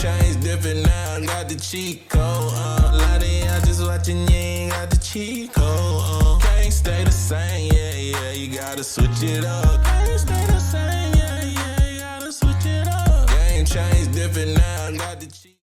changed different now, got the cheat code. Lottie, I just watching, you ain't got the cheat code. Can't stay the same, yeah, you gotta switch it up. Can't stay the same, yeah, you gotta switch it up. Game changed different now, got the cheat.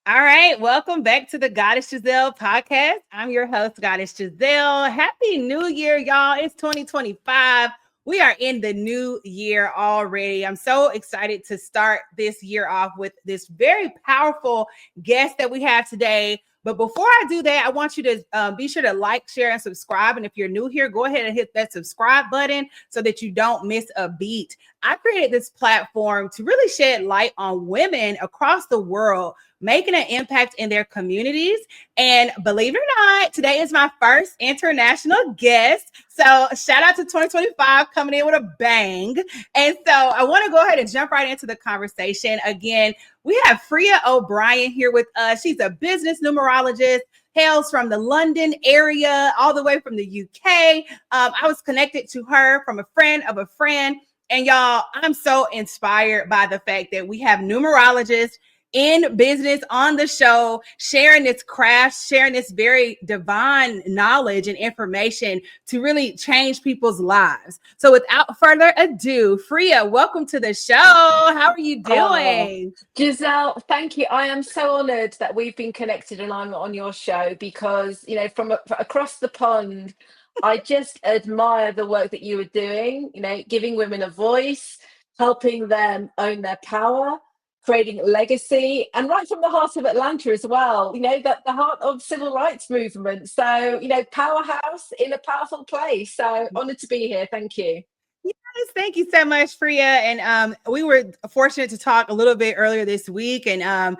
All right, welcome back to the Goddess Giselle podcast. I'm your host, Goddess Giselle. Happy New Year, y'all. It's 2025. We are in the new year already. I'm so excited to start this year off with this very powerful guest that we have today. But before I do that, I want you to be sure to like, share, and subscribe. And if you're new here, go ahead and hit that subscribe button so that you don't miss a beat. I created this platform to really shed light on women across the world making an impact in their communities. And believe it or not, today is my first international guest. So shout out to 2025 coming in with a bang. And so I want to go ahead and jump right into the conversation. Again, we have Frea O'Brien here with us. She's a business numerologist, hails from the London area, all the way from the UK. I was connected to her from a friend of a friend. And y'all, I'm so inspired by the fact that we have numerologists in business on the show, sharing this craft, sharing this very divine knowledge and information to really change people's lives. So without further ado, Frea, welcome to the show. How are you doing? Giselle, thank you. I am so honored that we've been connected and I'm on your show because, from across the pond, I just admire the work that you are doing, giving women a voice, helping them own their power, creating legacy, and right from the heart of Atlanta as well, that the heart of civil rights movement. So, powerhouse in a powerful place. So honored to be here. Thank you. Yes, thank you so much, Frea. And we were fortunate to talk a little bit earlier this week. And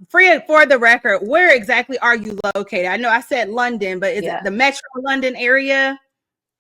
Frea, for the record, where exactly are you located? I know I said London, but is it the Metro London area?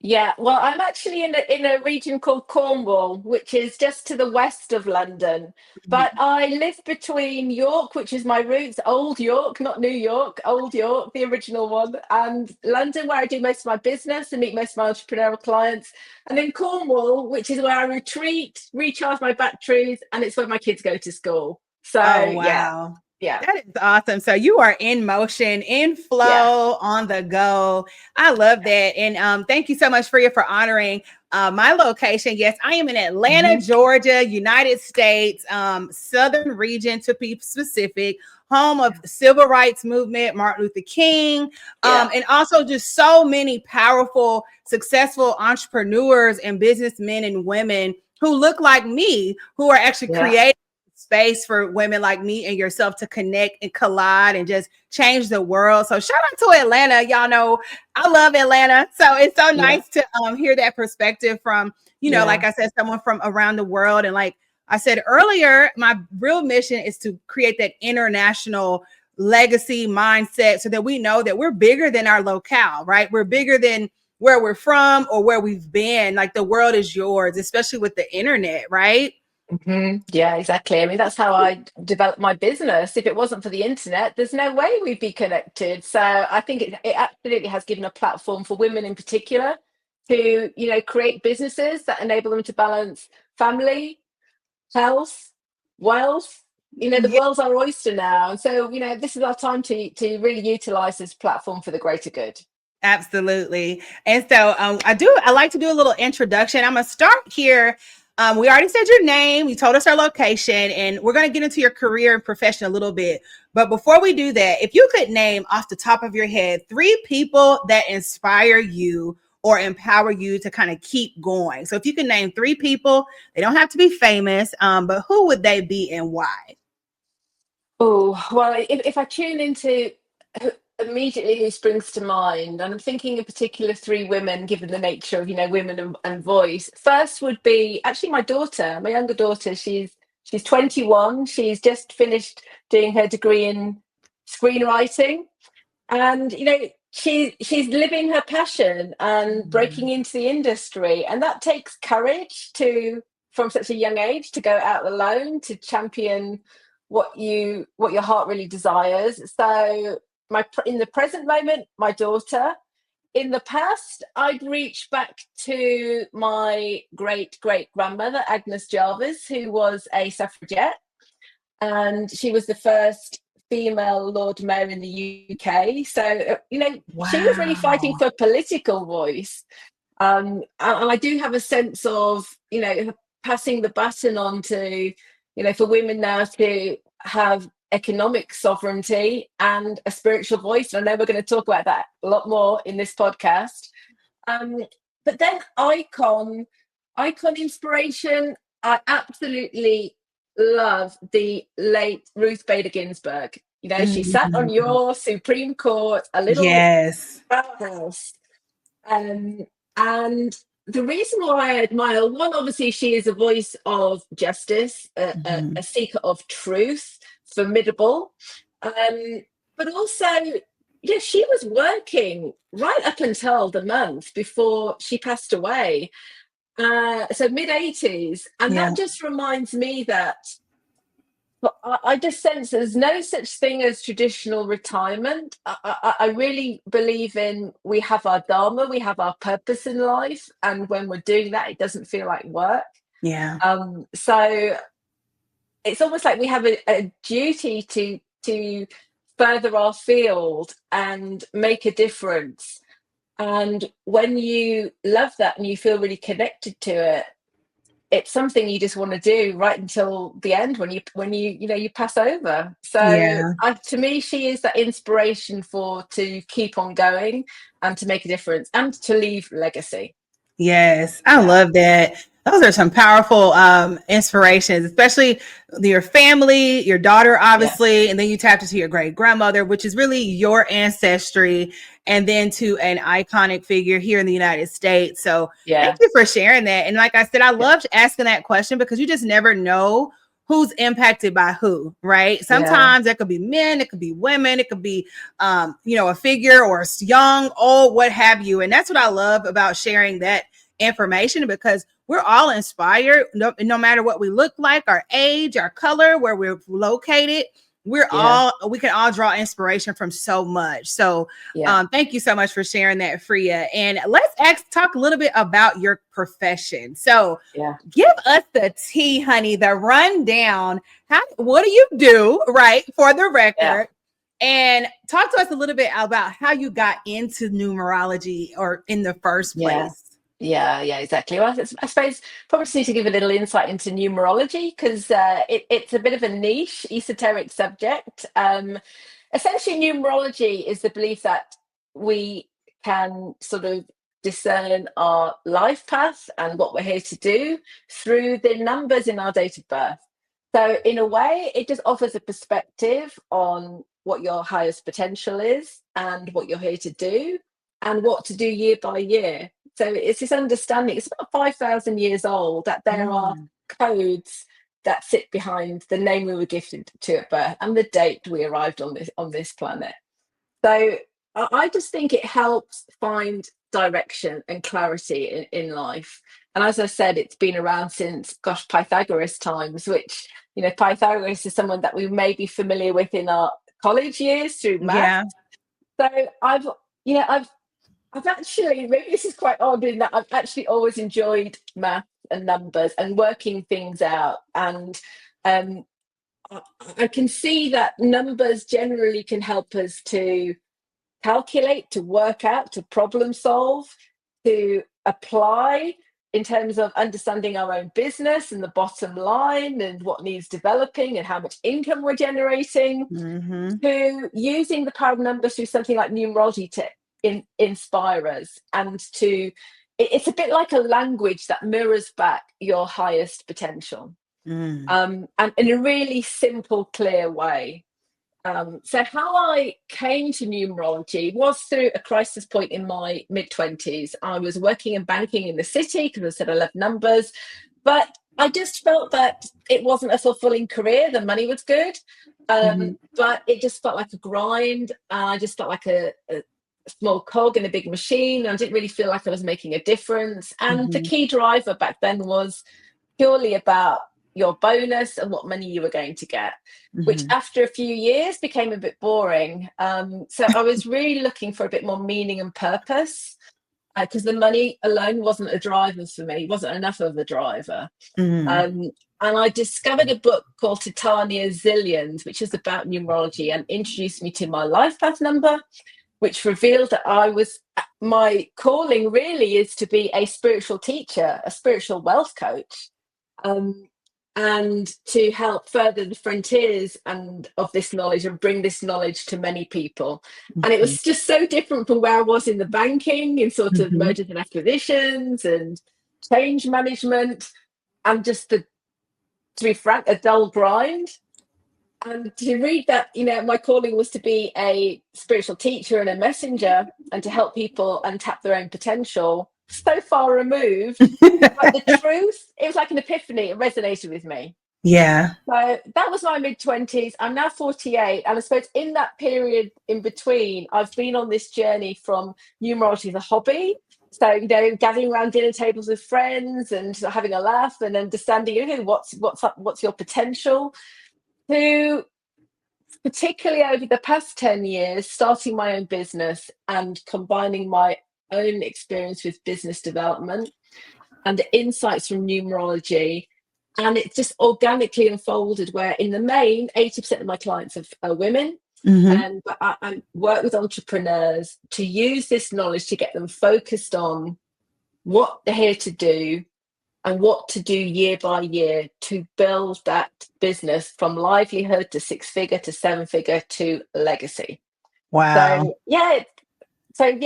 Yeah, well, I'm actually in a region called Cornwall, which is just to the west of London. But I live between York, which is my roots, Old York, not New York, Old York, the original one, and London, where I do most of my business and meet most of my entrepreneurial clients. And then Cornwall, which is where I retreat, recharge my batteries, and it's where my kids go to school. So, oh, wow. Yeah. That is awesome. So you are in motion, in flow, on the go. I love that. And thank you so much, Frea, for honoring my location. Yes, I am in Atlanta, Georgia, United States, southern region to be specific, home of the civil rights movement, Martin Luther King, and also just so many powerful, successful entrepreneurs and businessmen and women who look like me, who are actually creating space for women like me and yourself to connect and collide and just change the world. So shout out to Atlanta. Y'all know I love Atlanta. So it's so nice to hear that perspective from, like I said, someone from around the world. And like I said earlier, my real mission is to create that international legacy mindset so that we know that we're bigger than our locale, right? We're bigger than where we're from or where we've been. Like the world is yours, especially with the internet, right? Yeah, exactly. I mean, that's how I developed my business. If it wasn't for the internet, there's no way we'd be connected. So I think it absolutely has given a platform for women in particular to, create businesses that enable them to balance family, health, wealth. The world's our oyster now. And so, this is our time to really utilize this platform for the greater good. Absolutely. And so I like to do a little introduction. I'm going to start here. We already said your name. You told us our location, and we're going to get into your career and profession a little bit. But before we do that, if you could name off the top of your head 3 people that inspire you or empower you to kind of keep going. So if you can name 3 people, they don't have to be famous, but who would they be and why? Oh, well, if I tune into immediately who springs to mind, and I'm thinking in particular 3 women, given the nature of women and voice. First would be actually my daughter, my younger daughter. She's 21. She's just finished doing her degree in screenwriting, and she's living her passion and breaking into the industry, and that takes courage to, from such a young age, to go out alone to champion what your heart really desires. So in the present moment, my daughter. In the past, I'd reach back to my great grandmother, Agnes Jarvis, who was a suffragette. and she was the first female Lord Mayor in the UK. So, she was really fighting Wow. for political voice. And I do have a sense of, passing the baton on to, for women now to have economic sovereignty and a spiritual voice. And I know we're going to talk about that a lot more in this podcast. But then icon inspiration, I absolutely love the late Ruth Bader Ginsburg. She sat on Mhm. your Supreme Court, a little Yes. powerhouse. And the reason why I admire one, obviously, she is a voice of justice, Mhm. a seeker of truth, formidable. But also, yeah, she was working right up until the month before she passed away. So mid-80s. And Yeah. that just reminds me that I just sense there's no such thing as traditional retirement. I really believe in we have our dharma, we have our purpose in life, and when we're doing that, it doesn't feel like work. Yeah. So it's almost like we have a duty to further our field and make a difference. And when you love that and you feel really connected to it, it's something you just want to do right until the end when you pass over. So Yeah. to me, she is that inspiration to keep on going and to make a difference and to leave legacy. Yes, I Yeah, love that. Those are some powerful inspirations, especially your family, your daughter, yeah, obviously, and then you tapped into your great grandmother, which is really your ancestry, and then to an iconic figure here in the United States. So thank yeah, you for sharing that. And like I said, I yeah, loved asking that question because you just never know who's impacted by who, right? yeah, Sometimes it could be men, it could be women, it could be a figure or young, old, what have you. And that's what I love about sharing that information, because we're all inspired, no matter what we look like, our age, our color, where we're located. yeah, We can all draw inspiration from so much. So yeah, thank you so much for sharing that, Frea. And let's talk a little bit about your profession. So yeah, give us the tea, honey, the rundown. What do you do, right, for the yeah. record? And talk to us a little bit about how you got into numerology or in the first Yeah. place. Yeah, exactly. Well, I suppose probably just need to give a little insight into numerology because it's a bit of a niche, esoteric subject. Essentially, numerology is the belief that we can sort of discern our life path and what we're here to do through the numbers in our date of birth. So, in a way, it just offers a perspective on what your highest potential is and what you're here to do and what to do year by year. So it's this understanding, it's about 5,000 years old, that there are Mm. codes that sit behind the name we were gifted to at birth and the date we arrived on this planet. So I just think it helps find direction and clarity in life. And as I said, it's been around since, gosh, Pythagoras times, which, Pythagoras is someone that we may be familiar with in our college years through math. Yeah. So I've actually, maybe this is quite odd in that I've actually always enjoyed math and numbers and working things out. And um, I can see that numbers generally can help us to calculate, to work out, to problem solve, to apply in terms of understanding our own business and the bottom line and what needs developing and how much income we're generating, Mm-hmm. to using the power of numbers through something like numerology to inspire us and it's a bit like a language that mirrors back your highest potential, Mm. and in a really simple, clear way. So how I came to numerology was through a crisis point in my mid-20s. I was working in banking in the city because I said I love numbers, but I just felt that it wasn't a fulfilling career. The money was good, Mm-hmm. but it just felt like a grind. I just felt like a small cog in a big machine. I didn't really feel like I was making a difference. And the Mm-hmm. key driver back then was purely about your bonus and what money you were going to get, which Mm-hmm. after a few years became a bit boring. So I was really looking for a bit more meaning and purpose because the money alone wasn't a driver for me, wasn't enough of a driver. Mm-hmm. Um, And I discovered a book called Titania Zillions, which is about numerology, and introduced me to my life path number, which revealed that my calling really is to be a spiritual teacher, a spiritual wealth coach, and to help further the frontiers of this knowledge and bring this knowledge to many people. And it was just so different from where I was in the banking, in sort of mergers and acquisitions and change management, and just to be frank, a dull grind. And to read that, my calling was to be a spiritual teacher and a messenger, and to help people untap their own potential, so far removed. But the truth, it was like an epiphany. It resonated with me. Yeah. So that was my mid-20s. I'm now 48. And I suppose in that period in between, I've been on this journey from numerology as a hobby. So, gathering around dinner tables with friends and having a laugh and understanding, what's your potential, to particularly over the past 10 years, starting my own business and combining my own experience with business development and the insights from numerology. And it just organically unfolded where, in the main, 80% of my clients are women. But I work with entrepreneurs to use this knowledge to get them focused on what they're here to do and what to do year by year to build that business from livelihood to 6-figure to 7-figure to legacy. Wow. So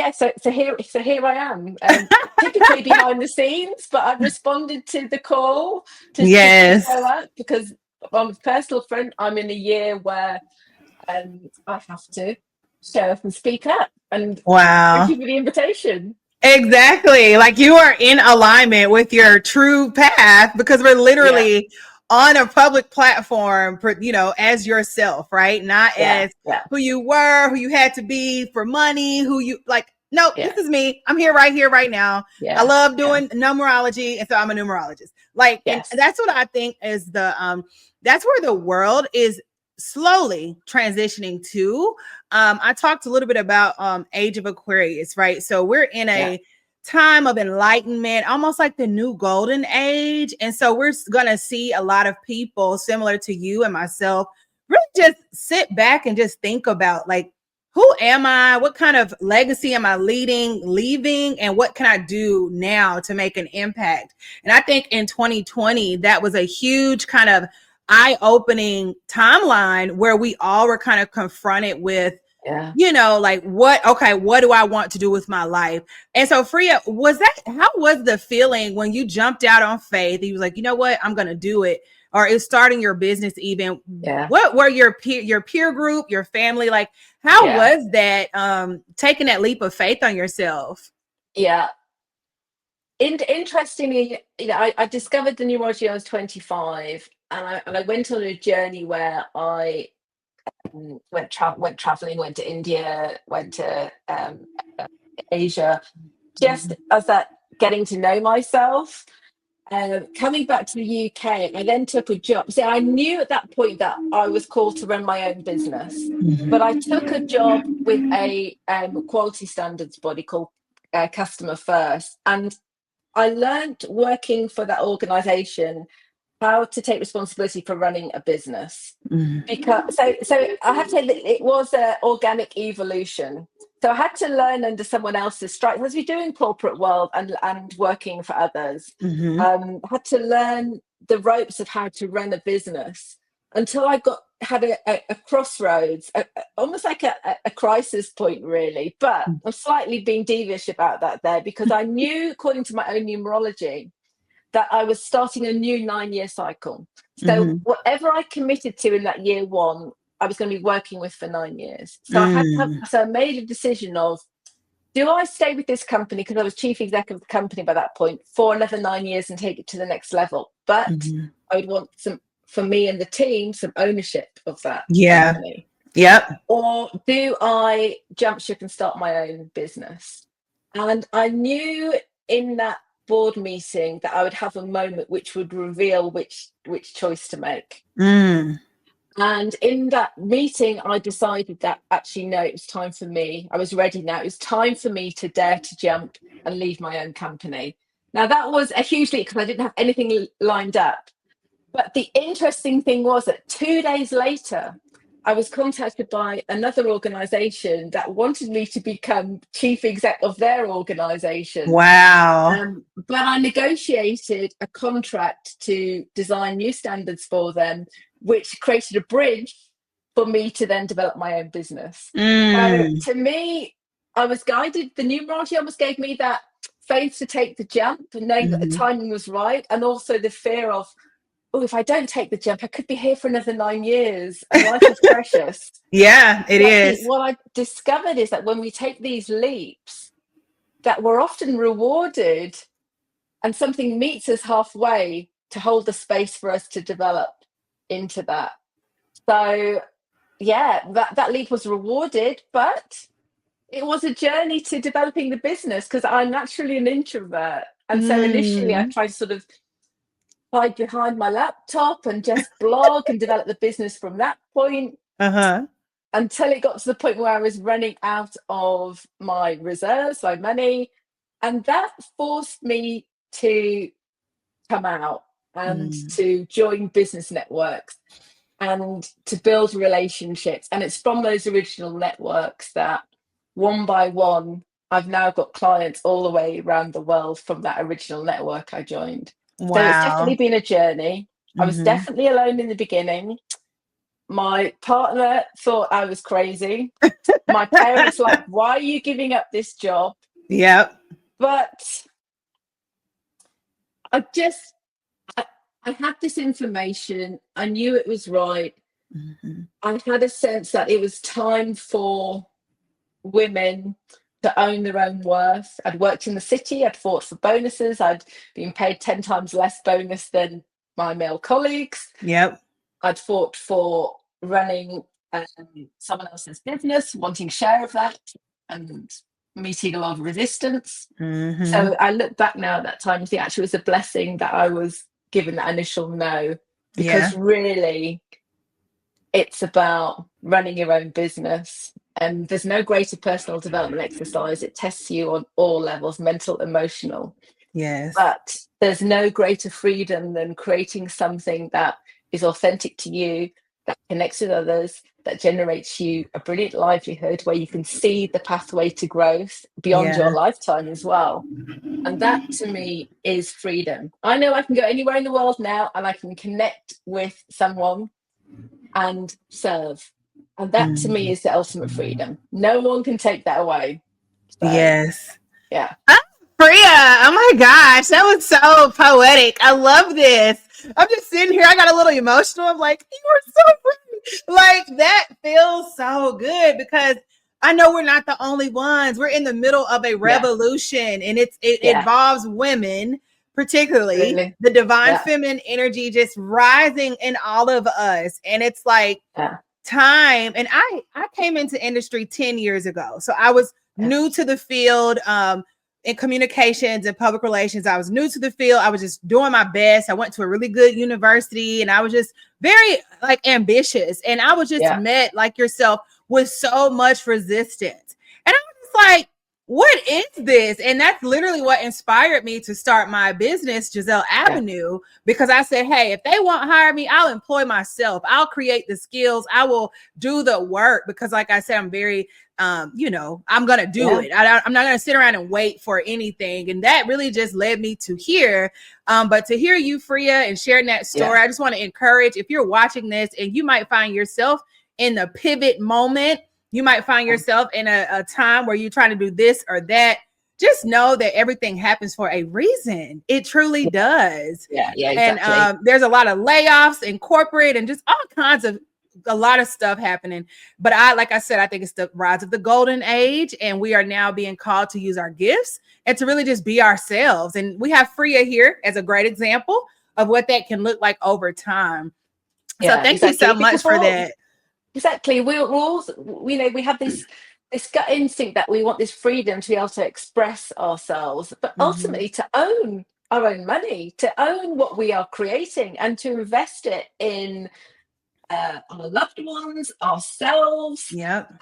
here I am, typically behind the scenes, but I've responded to the call to show up, because I'm a personal friend. I'm in a year where I have to show up and speak up. And thank you for the invitation. Exactly. Like, you are in alignment with your true path, because we're literally on a public platform, as yourself, right? Not as who you were, who you had to be for money, this is me. I'm here, right now. I love doing numerology. And so I'm a numerologist. And that's what I think is that's where the world is slowly transitioning to. I talked a little bit about Age of Aquarius, right? So we're in a time of enlightenment, almost like the new golden age. And so we're gonna see a lot of people similar to you and myself really just sit back and just think about, like, who am I? What kind of legacy am I leaving? And what can I do now to make an impact? And I think in 2020, that was a huge kind of eye-opening timeline where we all were kind of confronted with, what do I want to do with my life? And so, Frea, how was the feeling when you jumped out on faith? You was like, you know what, I'm going to do it. Or is starting your business even? What were your peer group, your family, like? How was that taking that leap of faith on yourself? Interestingly, I discovered the numerology when I was 25, and I went on a journey where I went traveling, went to India, went to Asia, just as that getting to know myself. Coming back to the UK, I then took a job. So I knew at that point that I was called to run my own business, but I took a job with a quality standards body called Customer First, and I learned working for that organization how to take responsibility for running a business. Because so I have to say that it was an organic evolution. So I had to learn under someone else's stripes, as we do in corporate world and working for others. I had to learn the ropes of how to run a business until I had a crossroads, almost like a crisis point, really. But I'm slightly being devious about that there, because I knew, according to my own numerology, that I was starting a new 9-year cycle. So whatever I committed to in that year one, I was going to be working with for 9 years. So I made a decision of, do I stay with this company, because I was chief executive of the company by that point, for another 9 years and take it to the next level? But I would want for me and the team, some ownership of that company. Or do I jump ship and start my own business? And I knew in that board meeting that I would have a moment which would reveal which choice to make. And in that meeting, I decided that actually, no, it was time for me. I was ready now. It was time for me to dare to jump and leave my own company. Now, that was a huge leap because I didn't have anything lined up. But the interesting thing was that 2 days later, I was contacted by another organization that wanted me to become chief exec of their organization. Wow. But I negotiated a contract to design new standards for them, which created a bridge for me to then develop my own business. So to me, I was guided. The numerology almost gave me that faith to take the jump and knowing that the timing was right, and also the fear of, oh, if I don't take the jump, I could be here for another 9 years, and life is precious. Yeah, it is. What I discovered is that when we take these leaps, that we're often rewarded, and something meets us halfway to hold the space for us to develop into that. So yeah, that leap was rewarded, but it was a journey to developing the business, because I'm naturally an introvert. And so initially I tried to sort of hide behind my laptop and just blog and develop the business from that point. Until it got to the point where I was running out of my reserves, my money. And that forced me to come out and to join business networks and to build relationships. And it's from those original networks that one by one, I've now got clients all the way around the world from that original network I joined. Wow. So it's definitely been a journey. I was definitely alone in the beginning. My partner thought I was crazy. My parents like, why are you giving up this job? Yep. But I had this information. I knew it was right. I had a sense that it was time for women to own their own worth. I'd worked in the city. I'd fought for bonuses. I'd been paid 10 times less bonus than my male colleagues. Yep. I'd fought for running someone else's business, wanting share of that, and meeting a lot of resistance. So I look back now at that time and think actually it was a blessing that I was given that initial no, because really it's about running your own business, and there's no greater personal development exercise. It tests you on all levels, mental, emotional. Yes. But there's no greater freedom than creating something that is authentic to you, that connects with others, that generates you a brilliant livelihood where you can see the pathway to growth beyond your lifetime as well. And that to me is freedom. I know I can go anywhere in the world now and I can connect with someone and serve. And that to me is the ultimate freedom. No one can take that away. So, yes. Yeah. Frea, oh my gosh, that was so poetic. I love this. I'm just sitting here. I got a little emotional. I'm like, you are so pretty. Like, that feels so good, because I know we're not the only ones. We're in the middle of a revolution, and it involves women, particularly the divine feminine energy just rising in all of us. And it's like time. And I came into industry 10 years ago. So I was new to the field. In communications and public relations. I was new to the field. I was just doing my best. I went to a really good university, and I was just very ambitious. And I was just met like yourself with so much resistance. And I was just like, what is this? And that's literally what inspired me to start my business, Giselle Avenue, because I said, hey, if they won't hire me, I'll employ myself. I'll create the skills. I will do the work, because like I said, I'm very I'm going to do it. I'm not going to sit around and wait for anything. And that really just led me to here. But to hear you, Frea, and sharing that story, I just want to encourage, if you're watching this and you might find yourself in the pivot moment, you might find yourself in a time where you're trying to do this or that, just know that everything happens for a reason. It truly does. Yeah, exactly. And there's a lot of layoffs in corporate and just all kinds of a lot of stuff happening. But like I said, I think it's the rise of the golden age, and we are now being called to use our gifts and to really just be ourselves. And we have Frea here as a great example of what that can look like over time. So thank you so much for that. Exactly. We're all, we have this gut instinct that we want this freedom to be able to express ourselves, but ultimately to own our own money, to own what we are creating, and to invest it in our loved ones, ourselves,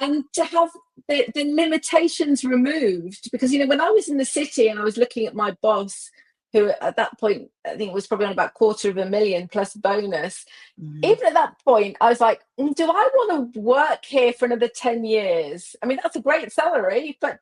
and to have the limitations removed. Because when I was in the city and I was looking at my boss, who at that point, I think was probably on about $250,000 plus bonus. Mhm. Even at that point, I was like, do I want to work here for another 10 years? I mean, that's a great salary, but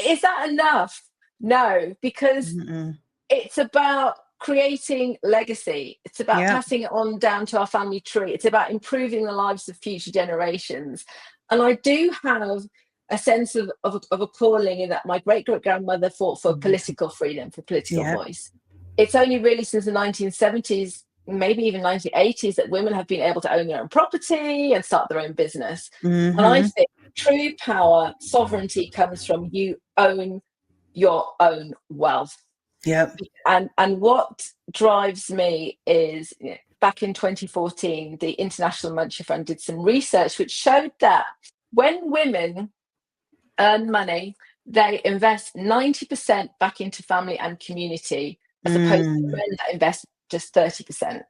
is that enough? No, because Mm-mm. it's about creating legacy. It's about Yep. passing it on down to our family tree. It's about improving the lives of future generations. And I do have a sense of a calling in that my great-great-grandmother fought for political freedom, for political Yep. voice. It's only really since the 1970s, maybe even 1980s, that women have been able to own their own property and start their own business. And I Mm-hmm. think true power, sovereignty comes from you own your own wealth. Yep. And what drives me is, back in 2014, the International Monetary Fund did some research which showed that when women earn money, they invest 90% back into family and community, as opposed to men that invest just 30%.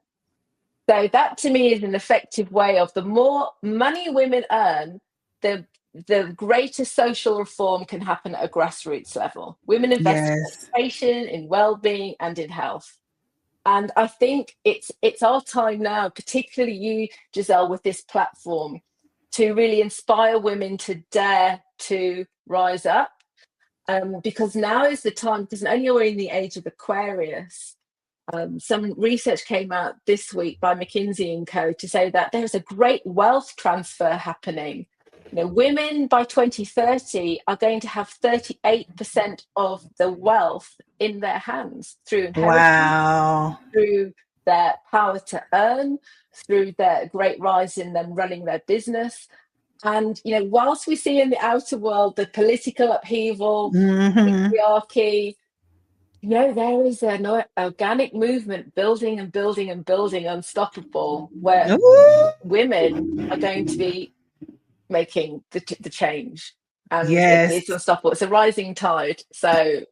So that to me is an effective way of, the more money women earn, the greater social reform can happen at a grassroots level. Women invest in Yes. education, in well-being, and in health. And I think it's our time now, particularly you, Giselle, with this platform, to really inspire women to dare to rise up. Because now is the time, because not only are we in the age of Aquarius, some research came out this week by McKinsey and Co. to say that there's a great wealth transfer happening. Women by 2030 are going to have 38% of the wealth in their hands through inheritance, Wow. through their power to earn, through their great rise in them running their business. And, whilst we see in the outer world the political upheaval, Mm-hmm. patriarchy, there is an organic movement building and building and building, unstoppable, where Ooh. women are going to be making the change. And Yes. it's unstoppable. It's a rising tide. So,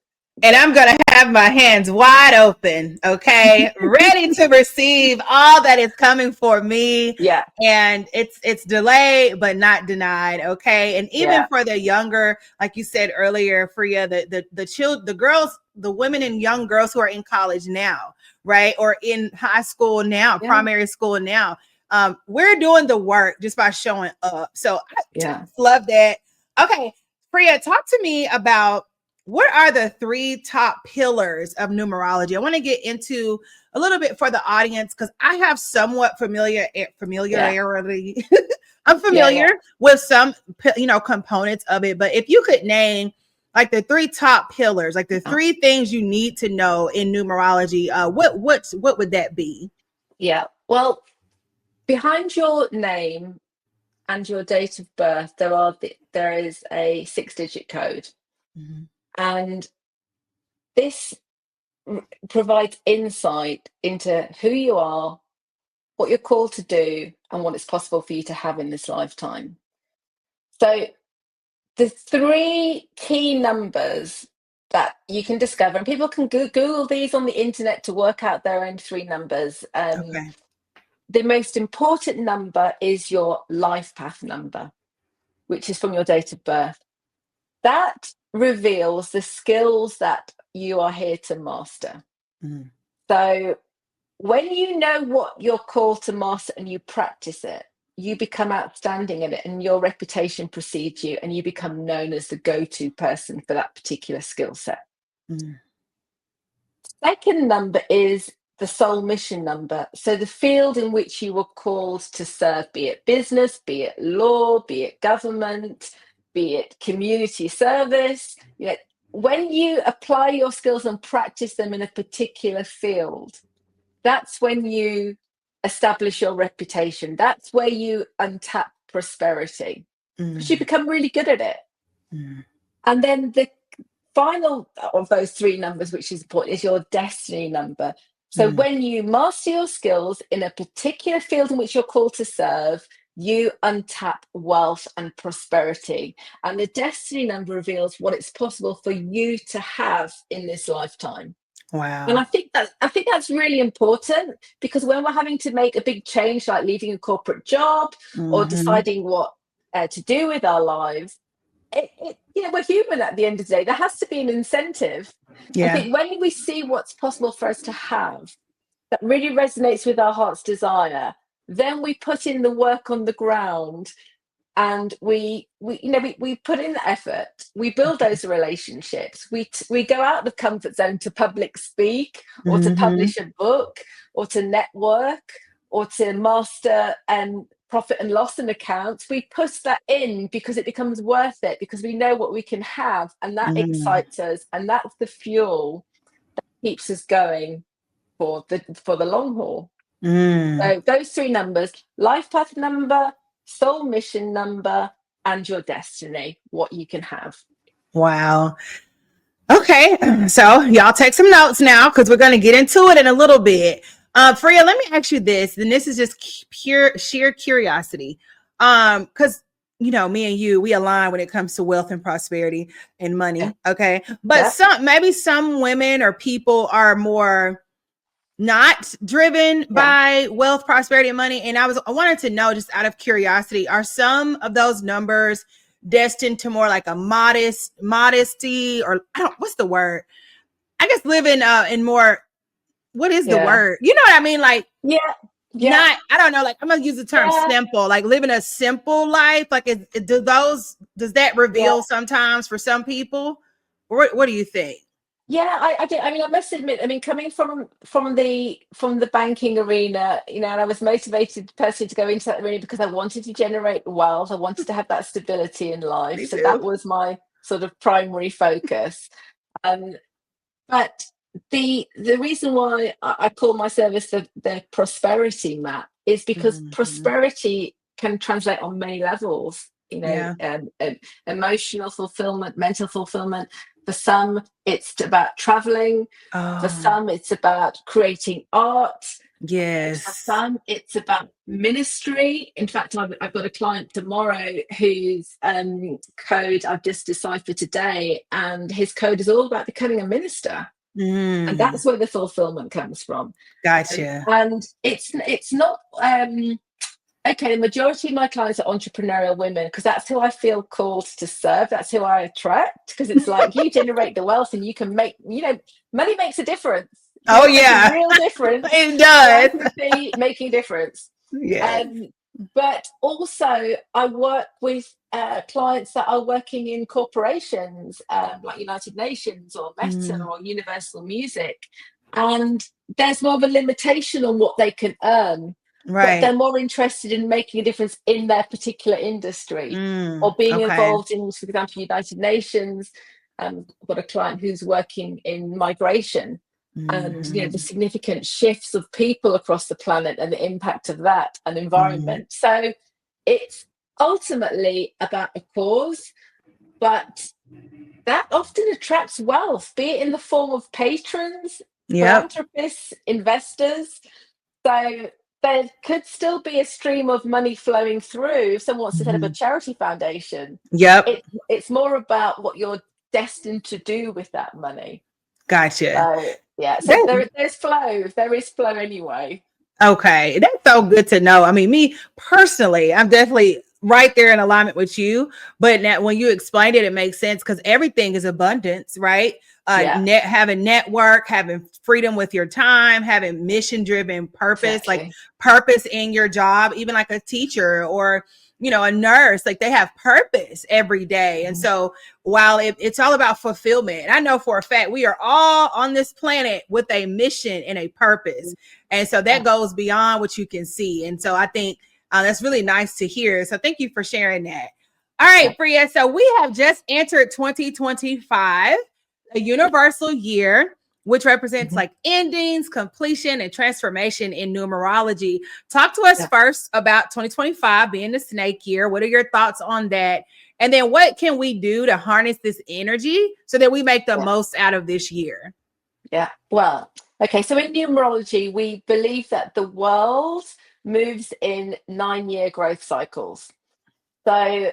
And I'm going to have my hands wide open, okay? Ready to receive all that is coming for me. yeah, And it's delayed, but not denied, okay? And even yeah, for the younger, like you said earlier, Frea, the girls, the women and young girls who are in college now, right? Or in high school now, yeah, primary school now. We're doing the work just by showing up. So I yeah, love that. Okay, Frea, talk to me about, what are the 3 top pillars of numerology? I want to get into a little bit for the audience, because I have somewhat familiarity. I'm familiar yeah. with some, components of it. But if you could name like the 3 top pillars, like the 3 things you need to know in numerology, what would that be? Yeah. Well, behind your name and your date of birth, there is a 6-digit code. Mm-hmm. And this provides insight into who you are, what you're called to do, and what it's possible for you to have in this lifetime. So the 3 key numbers that you can discover, and people can Google these on the internet to work out their own 3 numbers. Okay. The most important number is your life path number, which is from your date of birth. That reveals the skills that you are here to master. Mm-hmm. So when you know what you're called to master and you practice it, you become outstanding at it, and your reputation precedes you, and you become known as the go-to person for that particular skill set. Mm-hmm. Second number is the soul mission number. So the field in which you were called to serve, be it business, be it law, be it government, be it community service. When you apply your skills and practice them in a particular field, that's when you establish your reputation. That's where you untap prosperity, because you become really good at it. Mm-hmm. And then the final of those 3 numbers, which is important, is your destiny number. So when you master your skills in a particular field in which you're called to serve, you untap wealth and prosperity. And the destiny number reveals what it's possible for you to have in this lifetime. Wow. And I think that's really important, because when we're having to make a big change, like leaving a corporate job or deciding what to do with our lives, we're human at the end of the day. There has to be an incentive. I Yeah. think when we see what's possible for us to have that really resonates with our heart's desire, then we put in the work on the ground, and we put in the effort, we build those relationships, we go out of the comfort zone to public speak, or to Mm-hmm. publish a book, or to network, or to master and profit and loss and accounts. We push that in because it becomes worth it, because we know what we can have, and that Mm. excites us, and that's the fuel that keeps us going for the long haul. Mm. So those three numbers: life path number, soul mission number, and your destiny, what you can have. Wow. Okay, so y'all take some notes now, because we're going to get into it in a little bit. Freya, let me ask you this, and this is just pure sheer curiosity. Because me and you, we align when it comes to wealth and prosperity and Yeah. money. Okay, but Yeah. maybe some women or people are more not driven Yeah. by wealth, prosperity, and money. And I wanted to know, just out of curiosity, are some of those numbers destined to more like a modesty, or I don't, what's the word? I guess living in more, what is the Yeah. word? You know what I mean? Like, Yeah. Yeah. not, I don't know, like I'm gonna use the term Yeah. simple, like living a simple life. Like, does that Yeah. reveal sometimes for some people? What do you think? Yeah, I did. I mean, I must admit, I mean, coming from the banking arena, and I was motivated personally to go into that arena because I wanted to generate wealth. I wanted to have that stability in life. Me So that too. was my sort of primary focus. Um, but the reason why I call my service the prosperity map is because Mhm. prosperity can translate on many levels. Yeah. Emotional fulfillment, mental fulfillment. For some, it's about traveling. For Oh, some, it's about creating art. For yes. some, it's about ministry. In fact, I've got a client tomorrow whose code I've just deciphered today, and his code is all about becoming a minister, and Mm, that's where the fulfillment comes from. gotcha. And it's not okay. The majority of my clients are entrepreneurial women, because that's who I feel called to serve. That's who I attract, because it's like, you generate the wealth and you can make, money makes a difference. If you Oh, want to make a yeah, real difference, it does. philanthropy making a difference. Yes. Um, but also, I work with clients that are working in corporations, like United Nations or Meta Mm, or Universal Music, and there's more of a limitation on what they can earn, but they're right. more interested in making a difference in their particular industry, or being Okay. involved in, for example, United Nations. I've got a client who's working in migration, and the Mhm. significant shifts of people across the planet and the impact of that and Mm, environment. So it's ultimately about a cause, but that often attracts wealth, be it in the form of patrons, yep. philanthropists, investors. So there could still be a stream of money flowing through if someone wants to set up a Mhm. charity foundation. Yep. It's more about what you're destined to do with that money. Gotcha. So yeah, so That, there's flow. There is flow anyway. okay. That's so good to know. I mean, me personally, I'm definitely right there in alignment with you. But now, when you explained it, it makes sense, because everything is abundance, right? Yeah, Having network, having freedom with your time, having mission driven purpose, like exactly. purpose in your job, even like a teacher or a nurse, like they have purpose every day. And Mhm. so while it's all about fulfillment, and I know for a fact we are all on this planet with a mission and a purpose. And so that Yeah, goes beyond what you can see. And so I think that's really nice to hear. So thank you for sharing that. All yeah, right, Frea. So we have just entered 2025, a universal year, which represents mhm, like endings, completion, and transformation in numerology. Talk to us yeah, first about 2025 being the snake year. What are your thoughts on that? And then what can we do to harness this energy so that we make the yeah, most out of this year? yeah. Well, okay. So in numerology, we believe that the world moves in 9-year growth cycles. So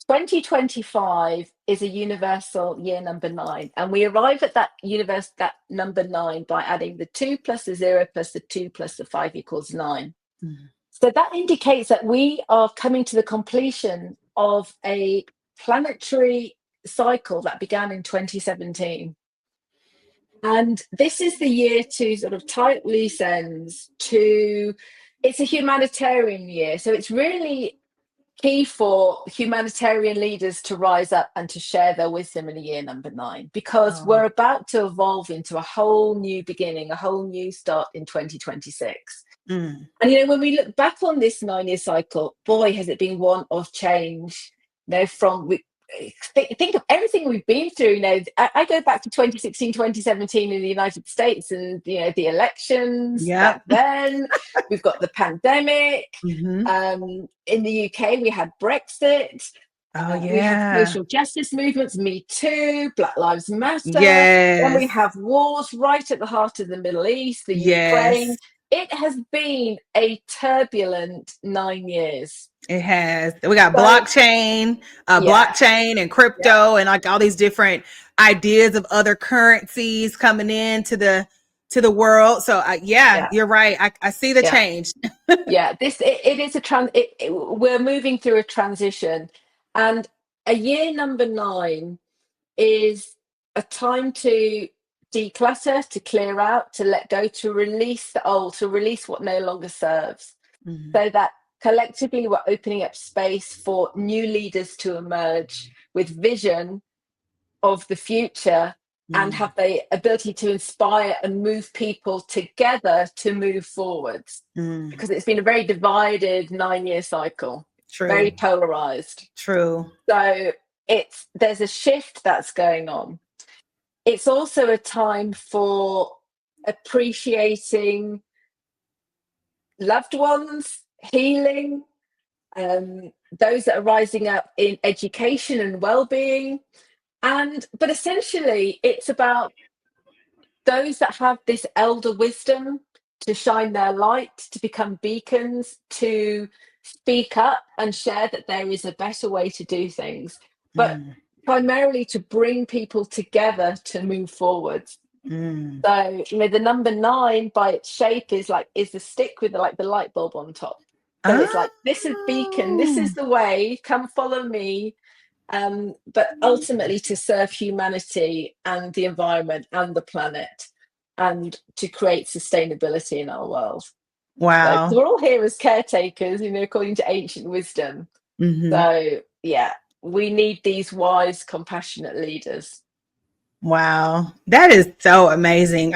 2025 is a universal year number 9, and we arrive at that number 9 by adding the 2 plus the 0 plus the 2 plus the 5 equals 9. Mhm. So that indicates that we are coming to the completion of a planetary cycle that began in 2017. And this is the year to sort of tie up loose ends. It's a humanitarian year. So it's really key for humanitarian leaders to rise up and to share their wisdom in a year number 9, because we're about to evolve into a whole new beginning, a whole new start in 2026. And when we look back on this 9-year cycle, boy, has it been one of change. Think of everything we've been through. I go back to 2016, 2017 in the United States, and the elections back then. We've got the pandemic. In the UK, we had Brexit. We have social justice movements, Me Too, Black Lives Matter. Then we have wars right at the heart of the Middle East, the Ukraine. It has been a turbulent 9 years. It has. We got blockchain and crypto and like all these different ideas of other currencies coming into the world. So you're right. I see the change. It is we're moving through a transition, and a year number 9 is a time to declutter, to clear out, to let go, to release the old, to release what no longer serves, so that collectively we're opening up space for new leaders to emerge with vision of the future and have the ability to inspire and move people together to move forwards, because it's been a very divided 9-year cycle. Very polarized. So there's a shift that's going on. It's also a time for appreciating loved ones, healing, those that are rising up in education and well-being. But essentially, it's about those that have this elder wisdom to shine their light, to become beacons, to speak up and share that there is a better way to do things, but primarily to bring people together to move forward. So the number 9 by its shape is the stick with the light bulb on top. So it's like, this is beacon, this is the way, come follow me. But ultimately to serve humanity and the environment and the planet, and to create sustainability in our world. Wow. So we're all here as caretakers, according to ancient wisdom. So we need these wise, compassionate leaders. Wow, that is so amazing.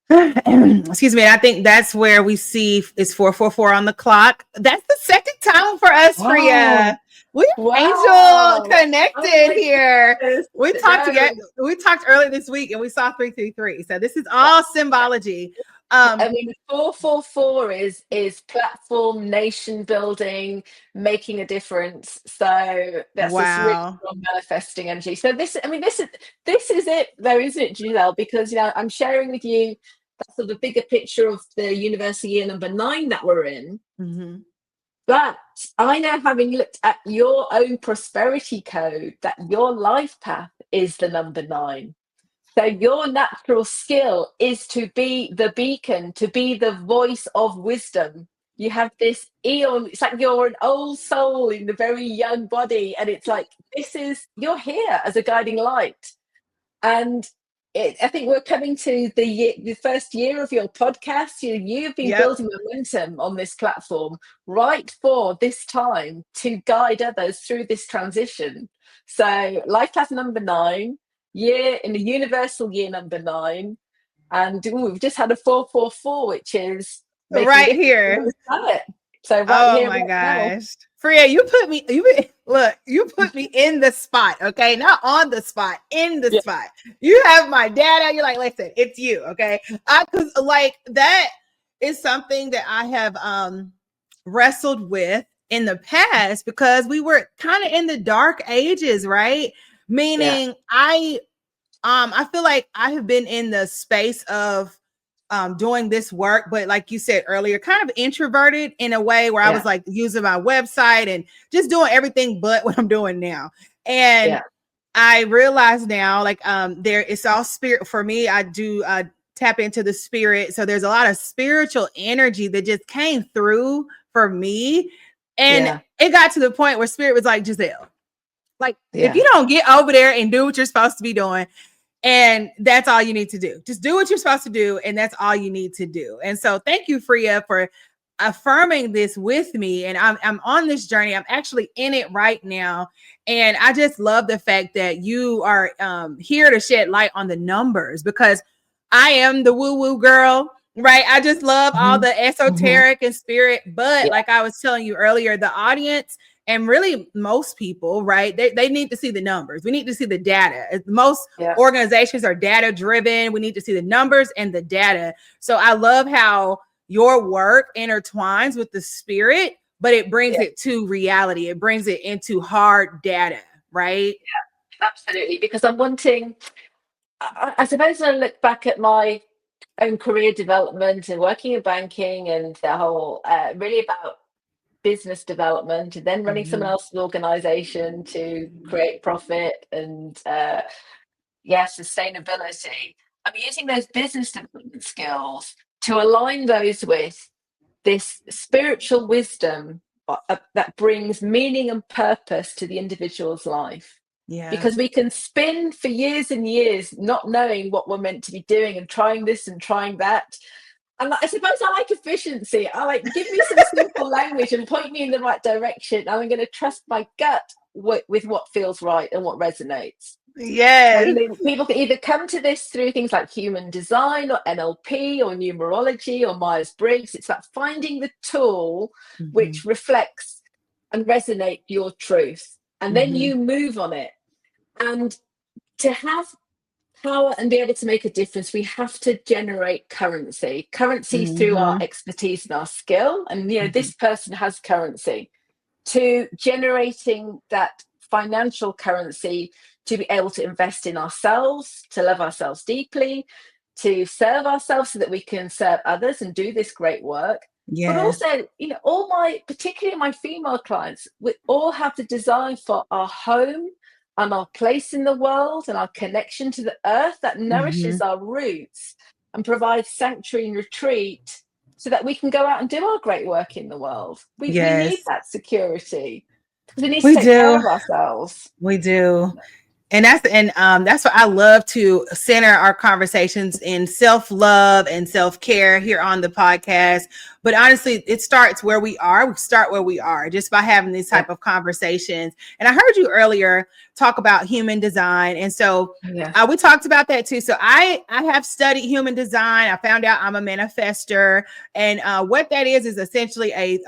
Excuse me. I think that's where we see it's 4:44 on the clock. That's the second time for us, Frea. We're angel connected here. We talked together. We talked earlier this week, and we saw 333. So this is all symbology. 444 is platform, nation building, making a difference. So that's this really strong manifesting energy. So this is it, though, isn't it, Giselle? Because I'm sharing with you that sort of bigger picture of the universal year number 9 that we're in. But I know, having looked at your own prosperity code, that your life path is the number 9. So your natural skill is to be the beacon, to be the voice of wisdom. You have this eon, it's like you're an old soul in the very young body. And it's like, you're here as a guiding light. And I think we're coming to the first year of your podcast. You've been building momentum on this platform right for this time to guide others through this transition. So life path number 9. Year in the universal year number 9, and we've just had a 444, which is right here. So oh my gosh, Frea, you put me in the spot, okay? Not on the spot, in the spot. You have my data. You're like, listen, it's you, okay? Because that is something that I have wrestled with in the past, because we were kind of in the dark ages, right? Meaning I feel like I have been in the space of doing this work, but like you said earlier, kind of introverted in a way where I was like using my website and just doing everything but what I'm doing now. And I realize now, it's all spirit for me. I do tap into the spirit. So there's a lot of spiritual energy that just came through for me. And it got to the point where spirit was like, Giselle, Like, if you don't get over there and do what you're supposed to be doing, and that's all you need to do. Just do what you're supposed to do, and that's all you need to do. And so thank you, Frea, for affirming this with me. And I'm on this journey. I'm actually in it right now. And I just love the fact that you are here to shed light on the numbers, because I am the woo-woo girl, right? I just love all the esoteric and spirit. But like I was telling you earlier, the audience and really most people, right? They need to see the numbers. We need to see the data. Most organizations are data driven. We need to see the numbers and the data. So I love how your work intertwines with the spirit, but it brings it to reality. It brings it into hard data, right? Yeah, absolutely. Because I'm wanting, I suppose when I look back at my own career development and working in banking and the whole, really about business development and then running someone else's organization to create profit and sustainability. I'm using those business development skills to align those with this spiritual wisdom that brings meaning and purpose to the individual's life. Yeah. Because we can spin for years and years not knowing what we're meant to be doing and trying this and trying that. And I suppose I like efficiency. I like, give me some simple language and point me in the right direction. And I'm going to trust my gut with what feels right and what resonates. Yes. I mean, people can either come to this through things like human design or NLP or numerology or Myers-Briggs. It's about finding the tool which reflects and resonates your truth. And then you move on it. And to have power and be able to make a difference, we have to generate currency through our expertise and our skill. And this person has currency, to generating that financial currency to be able to invest in ourselves, to love ourselves deeply, to serve ourselves so that we can serve others and do this great work. But also, particularly my female clients, we all have the desire for our home and our place in the world and our connection to the earth that nourishes our roots and provides sanctuary and retreat so that we can go out and do our great work in the world. We need that security because we need to take care of ourselves. We do. And that's what I love to center our conversations in self-love and self-care here on the podcast. But honestly, it starts where we are. We start where we are just by having these type of conversations. And I heard you earlier talk about human design. And so we talked about that too. So I have studied human design. I found out I'm a manifester. And what that is essentially a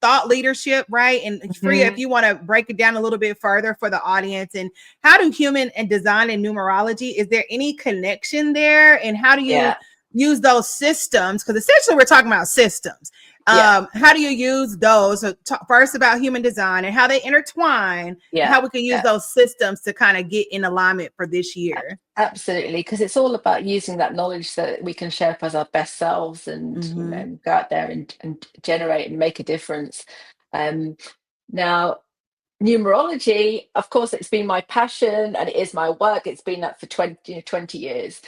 thought leadership, right? And Frea, if you want to break it down a little bit further for the audience, and how do human and design and numerology, is there any connection there? And how do you use those systems? Because essentially we're talking about systems. How do you use those? So first about human design and how they intertwine, and how we can use those systems to kind of get in alignment for this year. Absolutely, because it's all about using that knowledge so that we can show up as our best selves and go out there and generate and make a difference. Now, numerology, of course, it's been my passion and it is my work. It's been that for 20 years.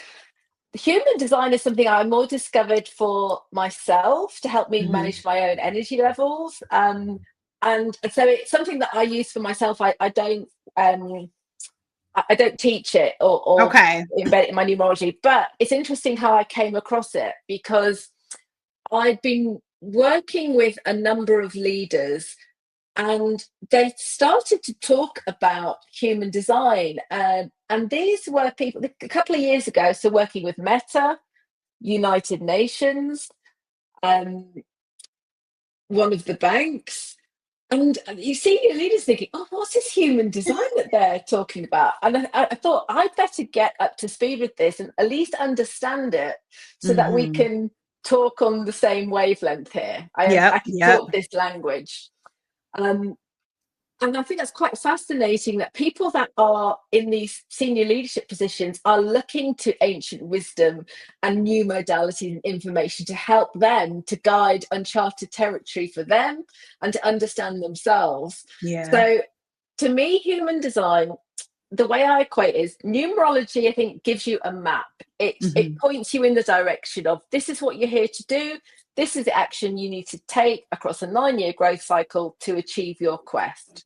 The human design is something I more discovered for myself to help me manage my own energy levels. And so it's something that I use for myself. I don't teach it or embed it in my numerology, but it's interesting how I came across it because I'd been working with a number of leaders and they started to talk about human design. And these were people a couple of years ago, so working with Meta, United Nations, one of the banks. And you see your leaders thinking, oh, what's this human design that they're talking about? And I thought I'd better get up to speed with this and at least understand it so that we can talk on the same wavelength here. I can talk this language. And I think that's quite fascinating that people that are in these senior leadership positions are looking to ancient wisdom and new modalities and information to help them to guide uncharted territory for them and to understand themselves. So to me, human design, the way I equate is numerology, I think, gives you a map. It points you in the direction of this is what you're here to do. This is the action you need to take across a 9-year growth cycle to achieve your quest.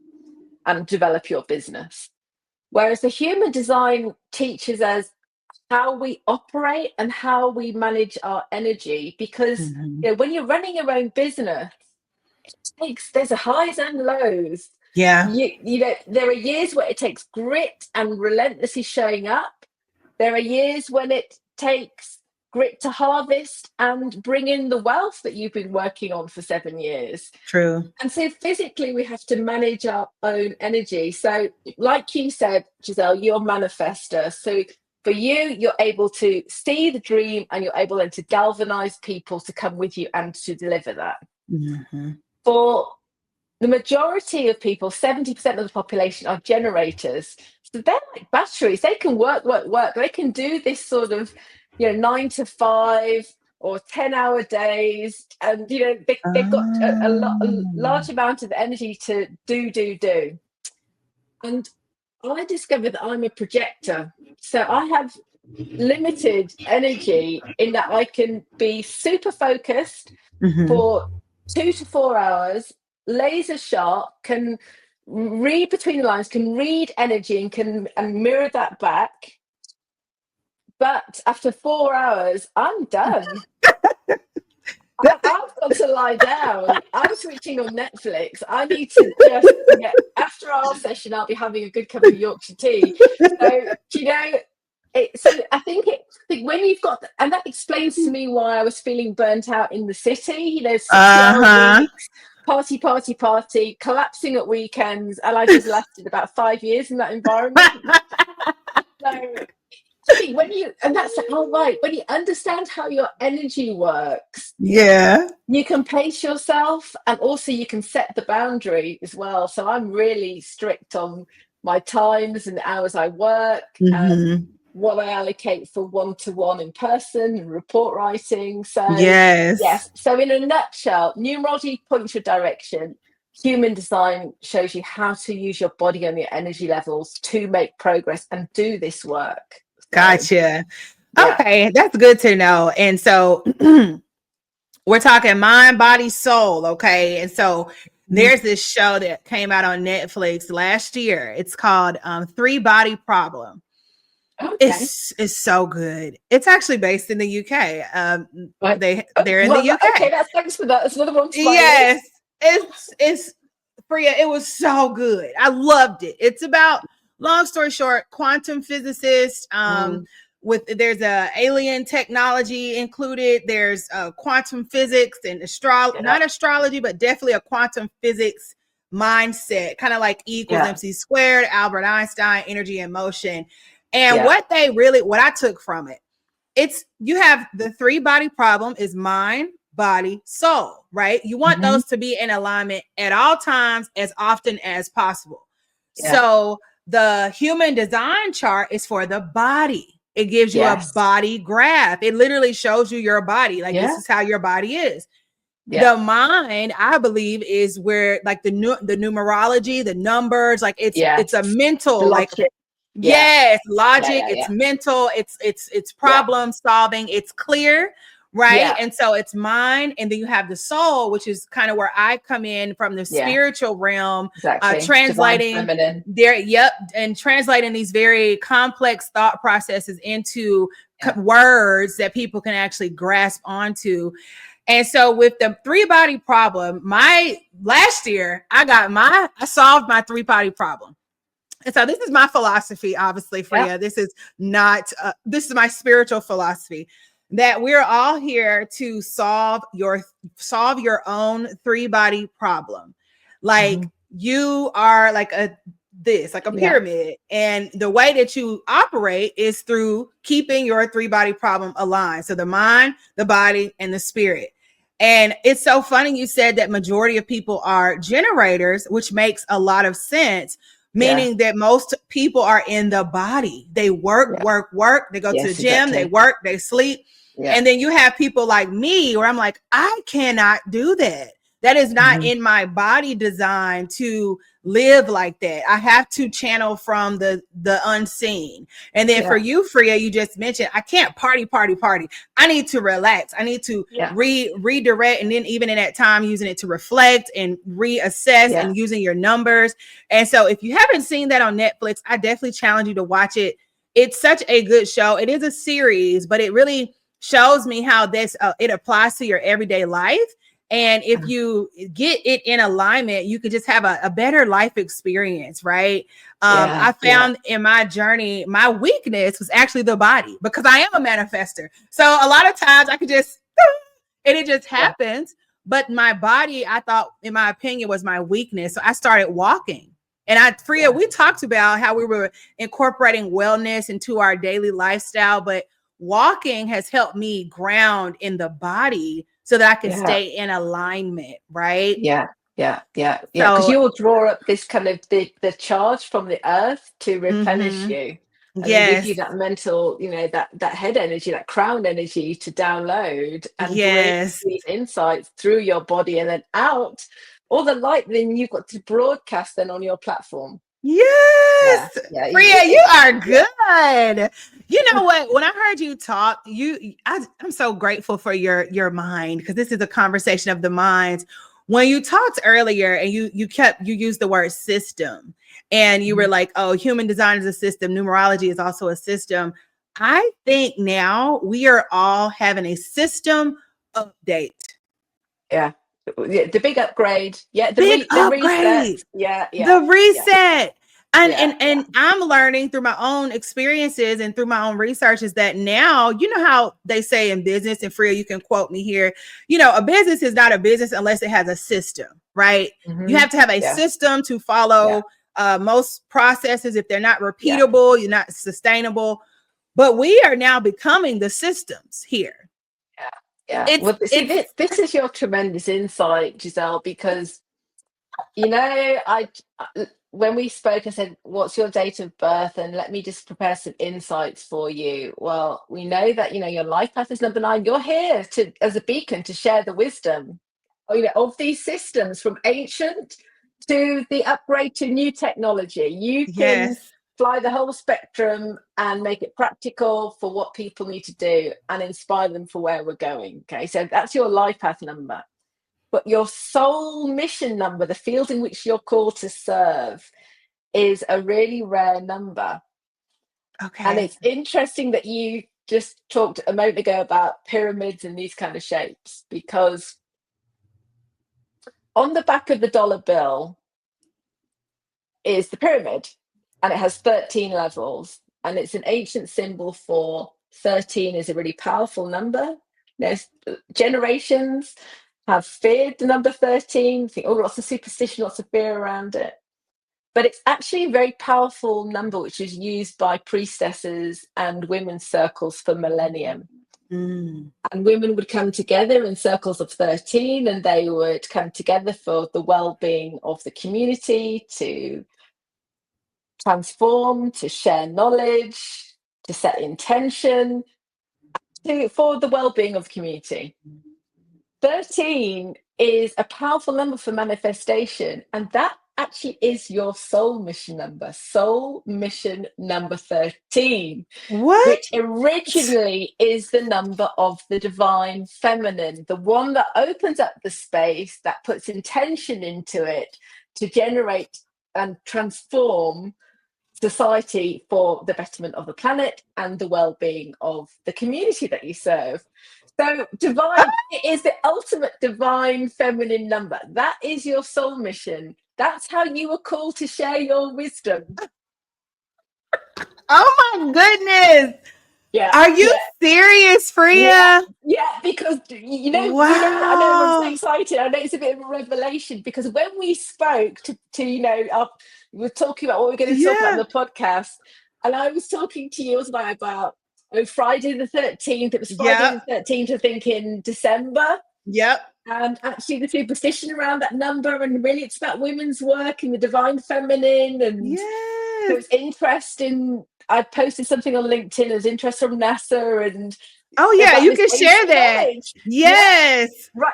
and develop your business. Whereas the human design teaches us how we operate and how we manage our energy, because when you're running your own business, there's a highs and lows. Yeah. You know, there are years where it takes grit and relentlessly showing up. There are years when it takes grit to harvest and bring in the wealth that you've been working on for 7 years. True. And so physically we have to manage our own energy. So like you said, Giselle, you're a manifester. So for you, you're able to see the dream and you're able then to galvanize people to come with you and to deliver that. For the majority of people, 70% of the population are generators. So they're like batteries. They can work. They can do this sort of, 9 to 5 or 10-hour days. And, they've got a large amount of energy to do. And I discovered that I'm a projector. So I have limited energy in that I can be super focused for 2 to 4 hours, laser sharp, can read between the lines, can read energy and mirror that back. But after 4 hours, I'm done. I've got to lie down. I'm switching on Netflix. I need to just after our session, I'll be having a good cup of Yorkshire tea. So, so I think when you've got, and that explains to me why I was feeling burnt out in the city, 60-hour weeks, party, collapsing at weekends, and I just lasted about 5 years in that environment. So when you understand how your energy works, you can pace yourself, and also you can set the boundary as well. So I'm really strict on my times and the hours I work, and what I allocate for one-to-one in person and report writing. So yes. So in a nutshell, numerology points your direction. Human design shows you how to use your body and your energy levels to make progress and do this work. Gotcha. Okay, that's good to know. And so we're talking mind, body, soul. Okay. And so there's this show that came out on Netflix last year. It's called 3-Body Problem. Okay. It's so good. It's actually based in the UK. They're in the UK. Okay, thanks for that. That's another one. Yes, it's Frea. It was so good. I loved it. It's about, long story short, quantum physicist. There's a alien technology included. There's quantum physics and not astrology, but definitely a quantum physics mindset, kind of like E equals MC squared, Albert Einstein, energy and motion. And what I took from it, you have the 3-body problem is mind, body, soul, right? You want those to be in alignment at all times, as often as possible. So the human design chart is for the body. It gives you a body graph. It literally shows you your body. Like this is how your body is. The mind, I believe, is where like the numerology, the numbers, like it's a mental, logic. Logic. It's mental. It's problem solving. It's clear, right? And so it's mind, and then you have the soul, which is kind of where I come in from the spiritual realm, translating and translating these very complex thought processes into words that people can actually grasp onto. And so with the 3-body problem, last year I solved my 3-body problem. And so this is my philosophy, obviously, Frea. This is not, this is my spiritual philosophy, that we're all here to solve your own 3-body problem. Like you are like a pyramid. And the way that you operate is through keeping your 3-body problem aligned. So the mind, the body, and the spirit. And it's so funny you said that majority of people are generators, which makes a lot of sense. Meaning that most people are in the body. They work. They go to the gym, they work, they sleep. And then you have people like me where I'm like, I cannot do that. That is not in my body design to live like that. I have to channel from the unseen. And then for you, Frea, you just mentioned, I can't party. I need to relax. I need to redirect. And then even in that time, using it to reflect and reassess and using your numbers. And so if you haven't seen that on Netflix, I definitely challenge you to watch it. It's such a good show. It is a series, but it really shows me how this it applies to your everyday life. And if you get it in alignment, you could just have a better life experience, right? I found in my journey, my weakness was actually the body, because I am a manifester. So a lot of times I could just, and it just happens. But my body, I thought, in my opinion, was my weakness. So I started walking. And Frea, we talked about how we were incorporating wellness into our daily lifestyle, but walking has helped me ground in the body so that I can stay in alignment, right? Because you will draw up this kind of the charge from the earth to replenish you. And then give you that mental, that head energy, that crown energy to download and bring these insights through your body and then out. All the light then you've got to broadcast then on your platform. Yes. Frea, you are good. You know what? When I heard you talk, I'm so grateful for your mind, because this is a conversation of the minds. When you talked earlier and you used the word system, and you were like, oh, human design is a system. Numerology is also a system. I think now we are all having a system update. The big upgrade. The reset. The reset. And I'm learning through my own experiences and through my own research is that now, you know how they say in business, and Frea, you can quote me here, a business is not a business unless it has a system, right? You have to have a system to follow most processes. If they're not repeatable, you're not sustainable. But we are now becoming the systems here. This is your tremendous insight, Giselle, because when we spoke, I said, what's your date of birth? And let me just prepare some insights for you. Well, we know that, your life path is number 9. You're here as a beacon to share the wisdom of these systems, from ancient to the upgrade to new technology. You can fly the whole spectrum and make it practical for what people need to do and inspire them for where we're going. Okay, so that's your life path number. But your soul mission number, the field in which you're called to serve, is a really rare number. Okay. And it's interesting that you just talked a moment ago about pyramids and these kind of shapes, because on the back of the dollar bill is the pyramid, and it has 13 levels. And it's an ancient symbol for 13 is a really powerful number. There's generations have feared the number 13, think, lots of superstition, lots of fear around it. But it's actually a very powerful number, which is used by priestesses and women's circles for millennium. And women would come together in circles of 13, and they would come together for the well-being of the community, to transform, to share knowledge, to set intention, for the well-being of the community. 13 is a powerful number for manifestation, and that actually is your soul mission number. Soul mission number 13, which originally is the number of the divine feminine, the one that opens up the space, that puts intention into it to generate and transform society for the betterment of the planet and the well-being of the community that you serve. So divine, it is the ultimate divine feminine number. That is your soul mission. That's how you were called to share your wisdom. Oh my goodness. Yeah. Are you serious, Frea? Yeah, because I know I'm so excited. I know it's a bit of a revelation, because when we spoke to we were talking about what we're going to talk about in the podcast, and I was talking to you, wasn't I, about Friday the 13th. It was Friday the 13th, I think, in December. And actually the superstition around that number, and really it's about women's work and the divine feminine, and there was interest in, I posted something on LinkedIn, there's interest from NASA, and you can share that. Right.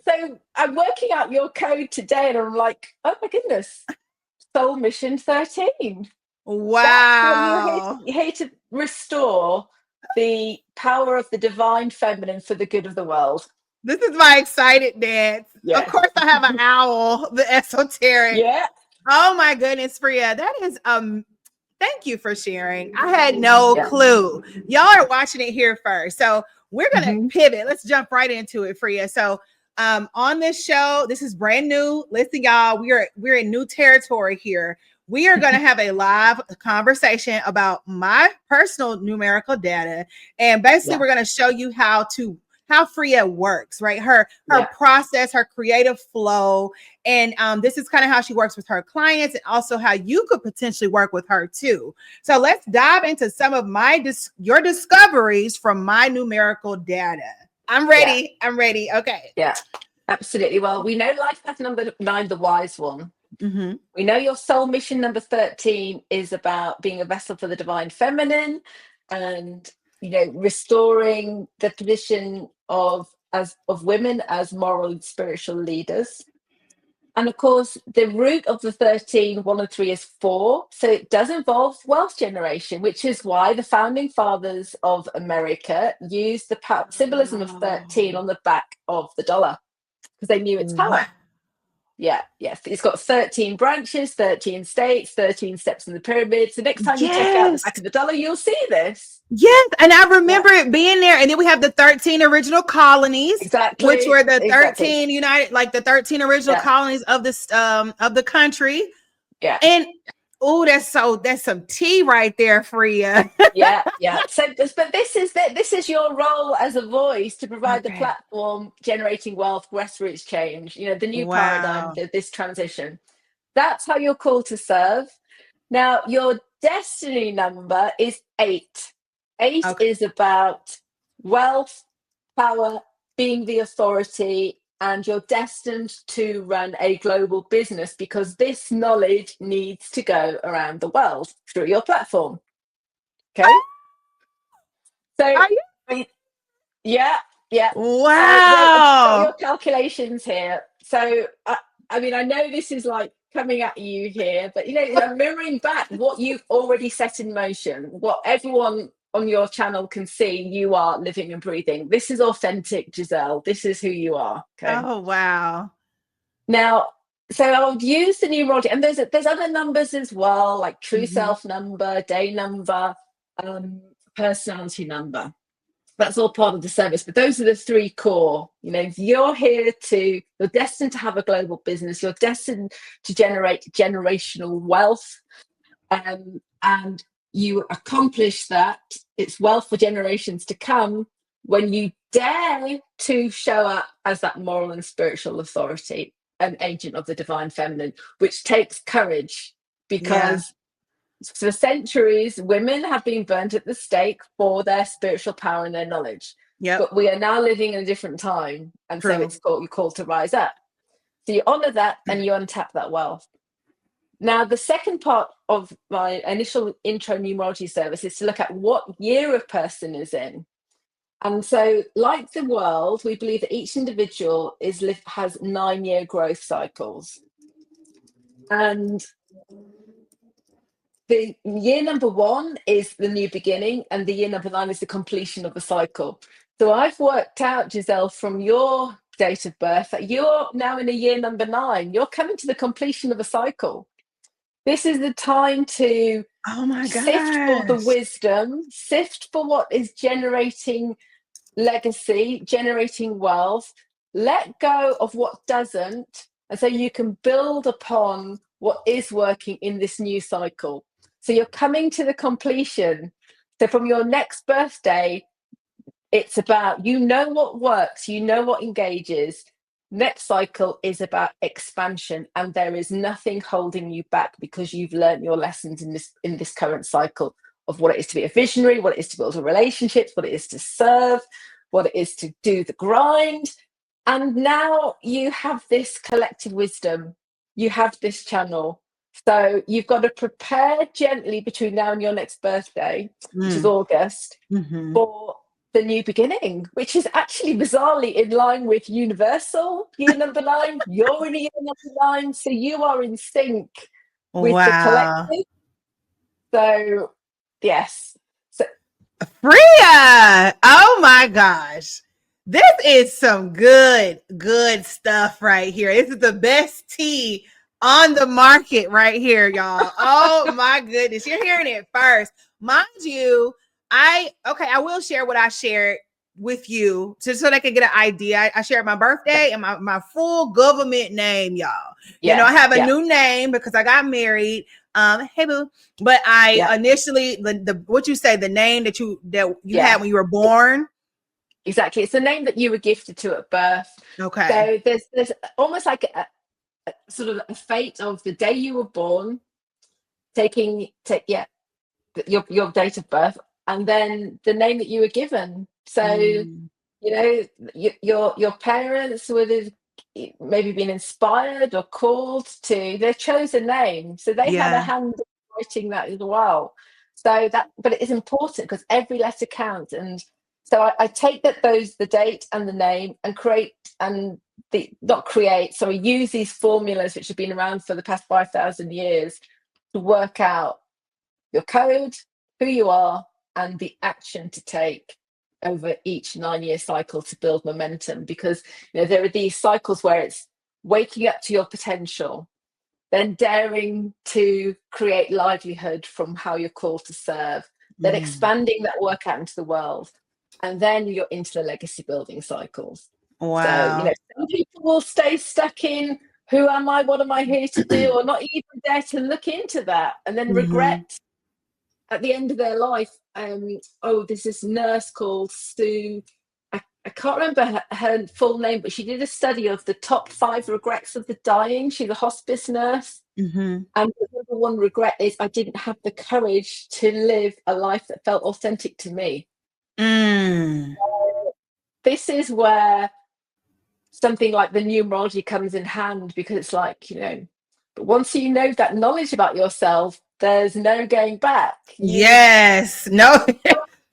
So I'm working out your code today, and I'm like, oh my goodness, soul mission 13. That's what you're here Wow. to, you're here to restore the power of the divine feminine for the good of the world. This is my excited dance. Of Yeah. course, I have an owl, the esoteric. Yeah. Oh my goodness, Frea. That is thank you for sharing. I had no clue. Y'all are watching it here first. So we're gonna pivot. Let's jump right into it, Frea. So on this show, this is brand new. Listen, y'all, we're in new territory here. We are going to have a live conversation about my personal numerical data, and basically, we're going to show you how Frea works, right? Her process, her creative flow, and this is kind of how she works with her clients, and also how you could potentially work with her too. So let's dive into some of your discoveries from my numerical data. I'm ready. Yeah. I'm ready. Okay. Yeah, absolutely. Well, we know life path number 9, the wise one. Mm-hmm. We know your soul mission number 13 is about being a vessel for the divine feminine, and restoring the position of women as moral and spiritual leaders. And of course, the root of the 13, 1 and 3 is 4. So it does involve wealth generation, which is why the founding fathers of America used the symbolism of 13 on the back of the dollar, because they knew its power. Wow. Yeah. It's got 13 branches, 13 states, 13 steps in the pyramid. So next time you check out the back of the dollar, you'll see this. Yes, and I remember it being there. And then we have the 13 original colonies, which were the 13 united, like the 13 original colonies of the country. Yeah. And that's some tea right there, Frea. yeah. So, but this is your role as a voice to provide the platform, generating wealth, grassroots change. The new paradigm, this transition. That's how you're called to serve. Now, your destiny number is 8. 8 is about wealth, power, being the authority, and you're destined to run a global business because this knowledge needs to go around the world through your platform. Okay? So, yeah. Wow. Your calculations here. So, I know this is like coming at you here, but I'm mirroring back what you've already set in motion, what everyone on your channel can see you are living and breathing. This is authentic, Giselle. This is who you are. Okay. Oh, wow. Now, so I'll use the numerology, and there's other numbers as well, like true self number, day number, personality number. That's all part of the service, but those are the 3 core. You're destined to have a global business. You're destined to generate generational wealth, and you accomplish that. It's wealth for generations to come when you dare to show up as that moral and spiritual authority, an agent of the divine feminine, which takes courage, because for centuries, women have been burnt at the stake for their spiritual power and their knowledge. But we are now living in a different time, and so you're called to rise up. So you honor that and you untap that wealth. Now, the second part of my initial intro numerology service is to look at what year a person is in. And so, like the world, we believe that each individual has 9-year growth cycles. And the year number 1 is the new beginning, and the year number 9 is the completion of the cycle. So I've worked out, Giselle, from your date of birth, that you're now in a year number 9. You're coming to the completion of a cycle. This is the time to sift for the wisdom, sift for what is generating legacy, generating wealth, let go of what doesn't, and so you can build upon what is working in this new cycle. So you're coming to the completion. So from your next birthday, it's about, what works, what engages. Next cycle is about expansion, and there is nothing holding you back because you've learned your lessons in this current cycle of what it is to be a visionary, what it is to build a relationship, what it is to serve, what it is to do the grind. And now you have this collective wisdom, you have this channel. So you've got to prepare gently between now and your next birthday, which is August, for the new beginning, which is actually bizarrely in line with universal year number 9. You're in year number 9, so you are in sync with the Wow. collective. So yes. So Frea. Oh my gosh. This is some good stuff right here. This is the best tea on the market right here, y'all. Oh my goodness. You're hearing it first. Mind you, I will share what I shared with you just so they can get an idea. I shared my birthday and my full government name, y'all. I have a new name because I got married. Hey boo. But I initially the what you say, the name that you had when you were born. Exactly. It's the name that you were gifted to at birth. Okay. So there's almost like a sort of a fate of the day you were born, your date of birth, and then the name that you were given. So your parents would have maybe been inspired or called to their chosen name, so they had a hand in writing that as well. So but it is important because every letter counts. And so I take the date and the name and use these formulas which have been around for the past 5,000 years to work out your code, who you are, and the action to take over each 9-year cycle to build momentum. Because there are these cycles where it's waking up to your potential, then daring to create livelihood from how you're called to serve, then expanding that work out into the world, and then you're into the legacy building cycles. Wow. So some people will stay stuck in who am I, what am I here to do, or not even dare to look into that, and then regret at the end of their life. There's this nurse called Sue. I can't remember her full name, but she did a study of the top 5 regrets of the dying. She's a hospice nurse. And the number 1 regret is, I didn't have the courage to live a life that felt authentic to me. So this is where something like the numerology comes in hand, because it's like, but once you know that knowledge about yourself, there's no going back. Yes. No,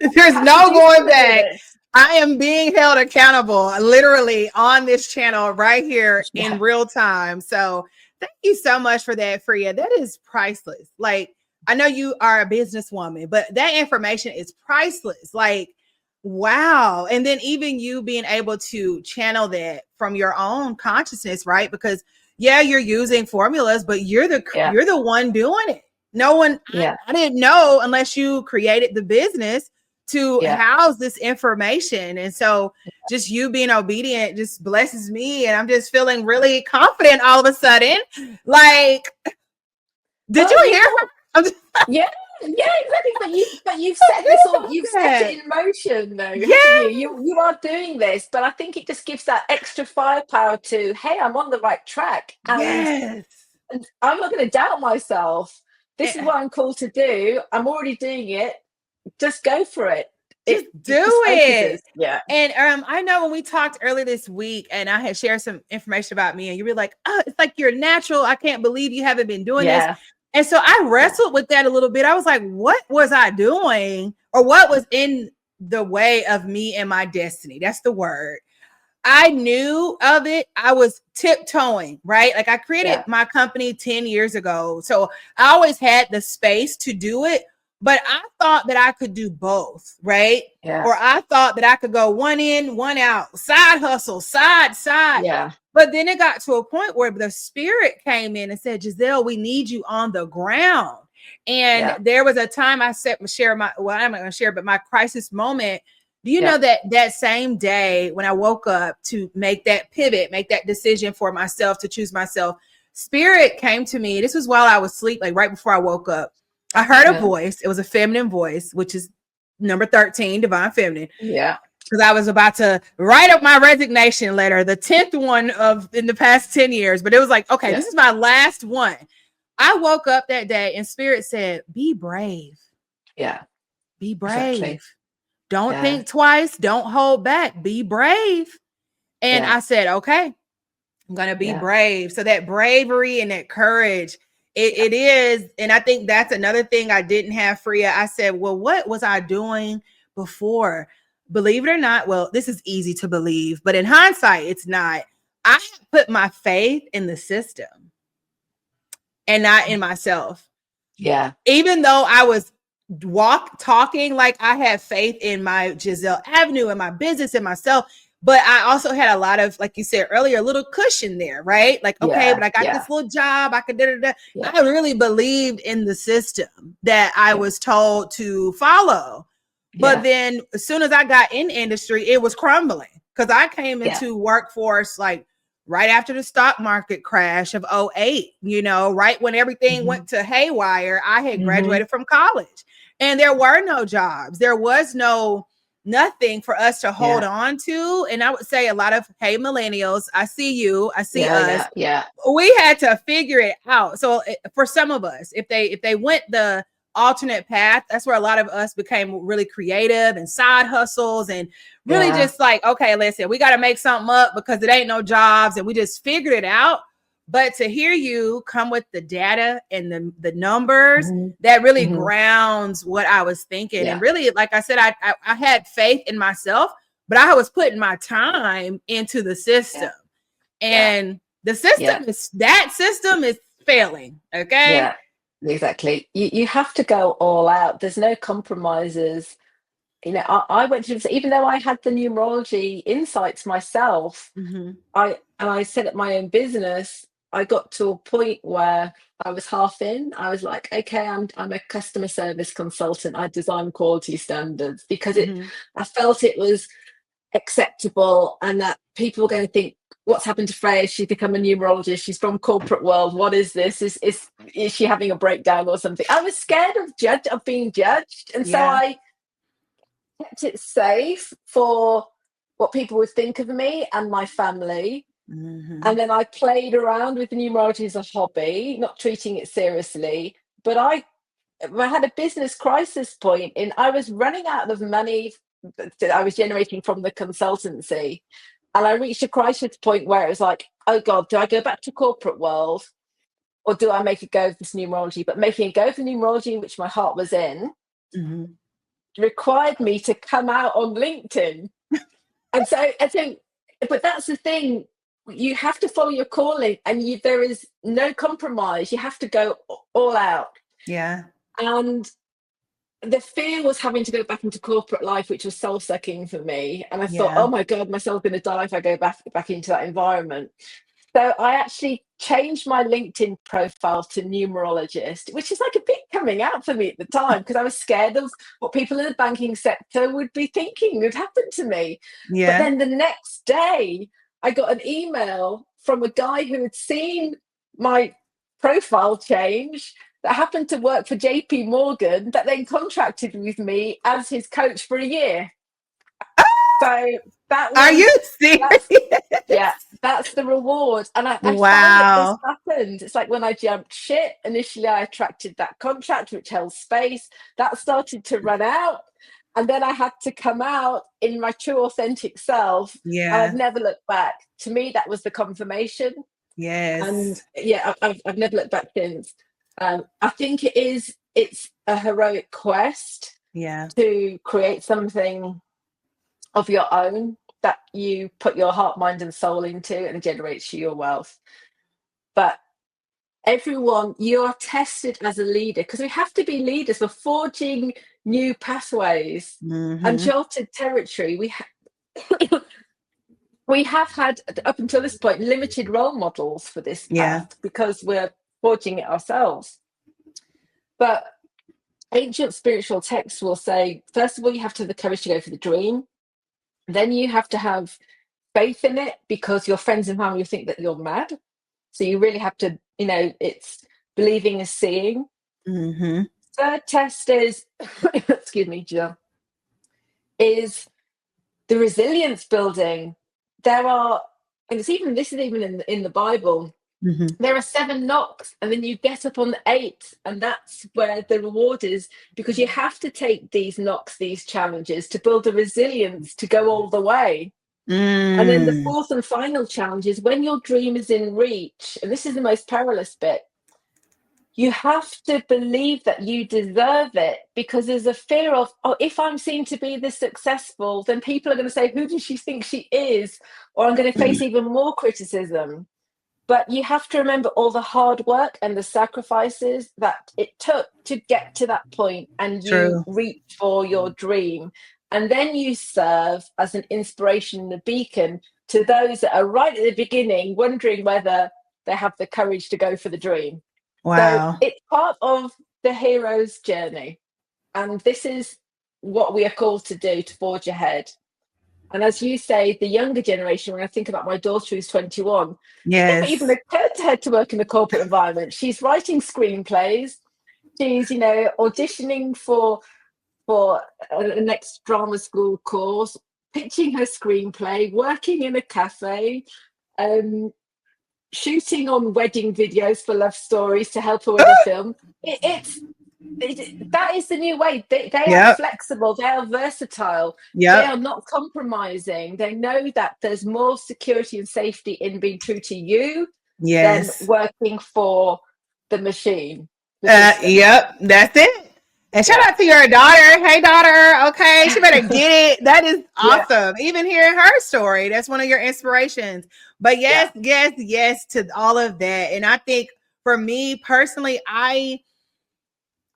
there's no going back. I am being held accountable literally on this channel right here in real time. So thank you so much for that, Frea. That is priceless. Like, I know you are a businesswoman, but that information is priceless. Like, wow. And then even you being able to channel that from your own consciousness, right? Because you're using formulas, but you're the one doing it. No one, I didn't know unless you created the business to house this information. And so just you being obedient just blesses me. And I'm just feeling really confident all of a sudden. Like, did you hear her? Yeah, exactly. But you've set this all, you've set it in motion though, haven't you? You are doing this, but I think it just gives that extra firepower to, hey, I'm on the right track. And I'm not going to doubt myself. This is what I'm called to do. I'm already doing it. Just go for it. Just do it. Yeah. And I know when we talked earlier this week and I had shared some information about me and you were like, oh, it's like you're natural. I can't believe you haven't been doing this. And so I wrestled with that a little bit. I was like, what was I doing? Or what was in the way of me and my destiny? That's the word. I knew of it. I was tiptoeing, right? Like I created my company 10 years ago. So I always had the space to do it, but I thought that I could do both, right? Or I thought that I could go one in, one out, side hustle, side. But then it got to a point where the spirit came in and said, Giselle, we need you on the ground. And there was a time I I'm not going to share, but my crisis moment. Do you know that same day when I woke up to make that pivot, make that decision for myself, to choose myself, spirit came to me. This was while I was asleep, like right before I woke up. I heard a voice. It was a feminine voice, which is number 13, divine feminine. Yeah. Because I was about to write up my resignation letter, the 10th one in the past 10 years. But it was like, okay, this is my last one. I woke up that day and spirit said, be brave. Yeah. Be brave. Exactly. Don't think twice. Don't hold back. Be brave. And I said, okay, I'm going to be brave. So that bravery and that courage, it is. And I think that's another thing I didn't have, Frea. I said, well, what was I doing before? believe it or not, well, this is easy to believe, but in hindsight, it's not. I put my faith in the system and not in myself. Yeah. Even though I was talking like I had faith in my Giselle Avenue and my business and myself, but I also had a lot of, like you said earlier, a little cushion there, right? Like, okay, but I got this little job. I could I really believed in the system that I was told to follow. But then as soon as I got in industry, it was crumbling because I came into workforce like right after the stock market crash of 08, you know, right when everything went to haywire. I had graduated from college and there were no jobs. There was nothing for us to hold on to. And I would say a lot of, hey, millennials, I see you, I see us. We had to figure it out. So for some of us, if they went the alternate path, that's where a lot of us became really creative and side hustles and really just like, okay, listen, we got to make something up because it ain't no jobs, and we just figured it out. But to hear you come with the data and the numbers, that really grounds what I was thinking. And really, like I said, I had faith in myself, but I was putting my time into the system. And the system is failing. Okay. Yeah, exactly. You have to go all out. There's no compromises. You know, I went to, even though I had the numerology insights myself, I set up my own business. I got to a point where I was half in. I was like, okay, I'm a customer service consultant. I design quality standards because I felt it was acceptable and that people were going to think, what's happened to Freya? She's become a numerologist. She's from corporate world. What is this? Is she having a breakdown or something? I was scared of being judged, and so I kept it safe for what people would think of me and my family. And then I played around with numerology as a hobby, not treating it seriously. But I had a business crisis point in I was running out of money that I was generating from the consultancy. And I reached a crisis point where it was like, oh God, do I go back to corporate world or do I make a go of this numerology? But making a go of the numerology, which my heart was in, required me to come out on LinkedIn. And so I think, but that's the thing, you have to follow your calling and there is no compromise. You have to go all out. Yeah. And the fear was having to go back into corporate life, which was soul-sucking for me. And I thought, oh my God, my soul's going to die if I go back into that environment. So I actually changed my LinkedIn profile to numerologist, which is like a bit coming out for me at the time because I was scared of what people in the banking sector would be thinking would happen to me. But then the next day, I got an email from a guy who had seen my profile change that happened to work for JP Morgan that then contracted with me as his coach for a year. So that was, are you serious? That's the reward. And I found that this happened. It's like when I jumped ship, initially I attracted that contract which held space. That started to run out. And then I had to come out in my true authentic self. And I've never looked back. To me, that was the confirmation. Yes. And I've never looked back since. I think it's a heroic quest to create something of your own that you put your heart, mind and soul into and generates you your wealth. But everyone, you are tested as a leader because we have to be leaders. We're forging new pathways, uncharted territory. We have had, up until this point, limited role models for this path because we're forging it ourselves. But ancient spiritual texts will say, first of all, you have to have the courage to go for the dream. Then you have to have faith in it because your friends and family think that you're mad. So you really have to, it's believing is seeing. Third test is, excuse me, Jill, is the resilience building. There are, and this is even in the Bible, there are 7 knocks and then you get up on the 8th, and that's where the reward is, because you have to take these knocks, these challenges to build the resilience to go all the way. And then the 4th and final challenge is when your dream is in reach, and this is the most perilous bit, you have to believe that you deserve it, because there's a fear of, oh, if I'm seen to be this successful, then people are going to say, who does she think she is? Or I'm going to face even more criticism. But you have to remember all the hard work and the sacrifices that it took to get to that point, and you True. reach for your dream. And then you serve as an inspiration and a beacon to those that are right at the beginning, wondering whether they have the courage to go for the dream. So Wow. it's part of the hero's journey. And this is what we are called to do, to forge ahead. And as you say, the younger generation, when I think about my daughter who's 21, never even Yes. occurred to her to work in the corporate environment. She's writing screenplays. She's, auditioning for a next drama school course, pitching her screenplay, working in a cafe, shooting on wedding videos for love stories to help her with a film. That is the new way. They are Yep. flexible, they are versatile, they Yep. are not compromising. They know that there's more security and safety in being true to you than Yes. working for the machine, the system. Yep. That's it. And shout Yeah, out to your daughter. Hey, daughter. Okay. She better get it. That is yeah, awesome. Even hearing her story, that's one of your inspirations. But yeah, yes, yes, yes to all of that. And I think for me personally,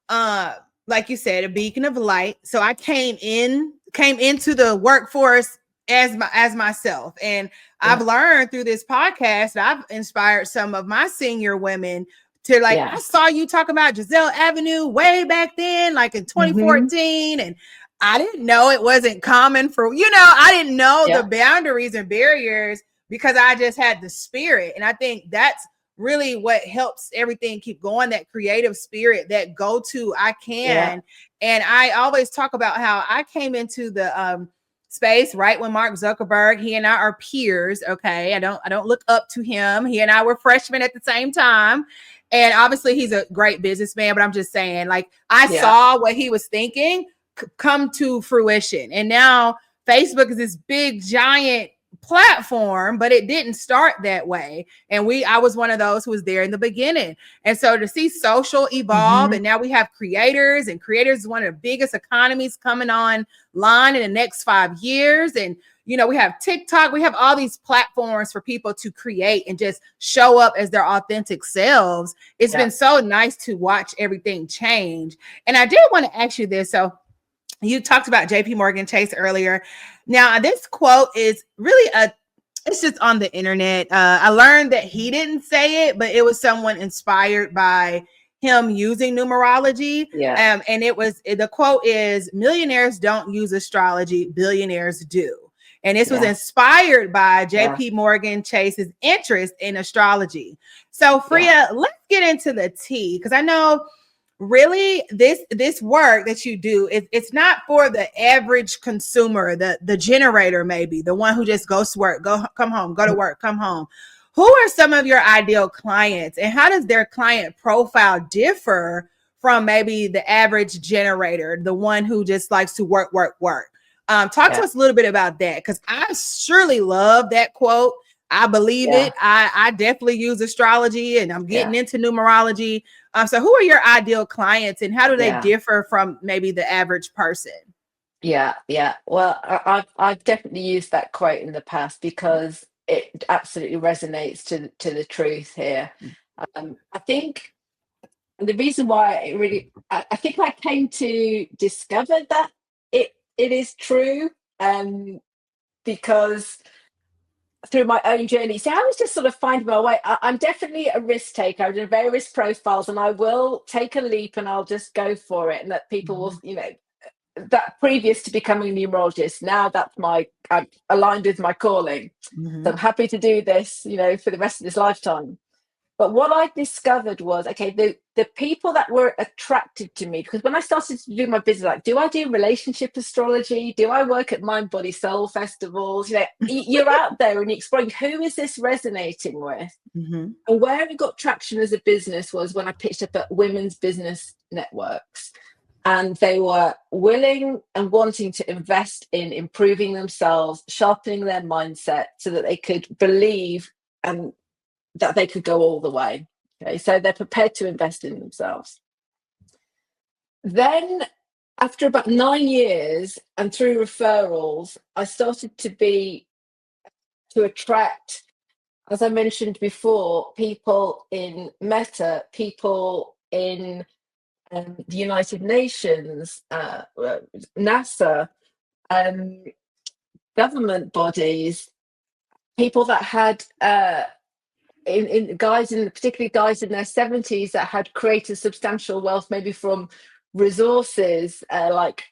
uh like you said, a beacon of light. So I came into the workforce as myself, and I've yeah, learned through this podcast that I've inspired some of my senior women to, like, I yeah. saw you talk about Giselle Avenue way back then, like in Hmm. 2014, and I didn't know it wasn't common for, I didn't know the Yeah, boundaries and barriers, because I just had the spirit. And I think that's really what helps everything keep going, that creative spirit, that go to I yeah, can. And I always talk about how I came into the space right when Mark Zuckerberg, he and I are peers. Okay. I don't look up to him. He and I were freshmen at the same time. And obviously he's a great businessman, but I'm just saying, like, I yeah, saw what he was thinking come to fruition. And now Facebook is this big giant platform, but it didn't start that way. And I was one of those who was there in the beginning. And so to see social evolve, hmm, and now we have creators, and creators is one of the biggest economies coming online in the next 5 years. And we have TikTok, we have all these platforms for people to create and just show up as their authentic selves. It's yeah, been so nice to watch everything change. And I did want to ask you this. So you talked about JP Morgan Chase earlier. Now, this quote is really it's just on the internet. I learned that he didn't say it, but it was someone inspired by him using numerology. yeah, And the quote is, millionaires don't use astrology, billionaires do. And this was yeah, inspired by yeah, JP Morgan Chase's interest in astrology. So, yeah, Frea, let's get into the tea, because I know really this work that you do, it's not for the average consumer, the generator, maybe the one who just goes to work, come home, go to work, come home. Who are some of your ideal clients, and how does their client profile differ from maybe the average generator, the one who just likes to work? Talk to yeah, us a little bit about that, because I surely love that quote. I believe yeah, it. I definitely use astrology, and I'm getting yeah, into numerology. So who are your ideal clients, and how do they yeah. differ from maybe the average person? Yeah, yeah. Well, I've definitely used that quote in the past because it absolutely resonates to the truth here. I think the reason why I think I came to discover that it is true, because through my own journey. See, I was just sort of finding my way. I'm definitely a risk taker. I've done various profiles, and I will take a leap and I'll just go for it, and that people will, Mhm. that previous to becoming a numerologist, now I'm aligned with my calling. So Mhm. I'm happy to do this, for the rest of this lifetime. But what I discovered was, okay, the people that were attracted to me, because when I started to do my business, like, do I do relationship astrology? Do I work at Mind Body Soul festivals? You're out there and you're exploring, who is this resonating with? Mhm. And where it got traction as a business was when I pitched up at women's business networks, and they were willing and wanting to invest in improving themselves, sharpening their mindset so that they could believe and that they could go all the way. Okay, so they're prepared to invest in themselves. Then after about 9 years and through referrals, I started to attract, as I mentioned before, people in Meta, people in the United Nations, NASA, government bodies, people that had particularly guys in their 70s that had created substantial wealth, maybe from resources like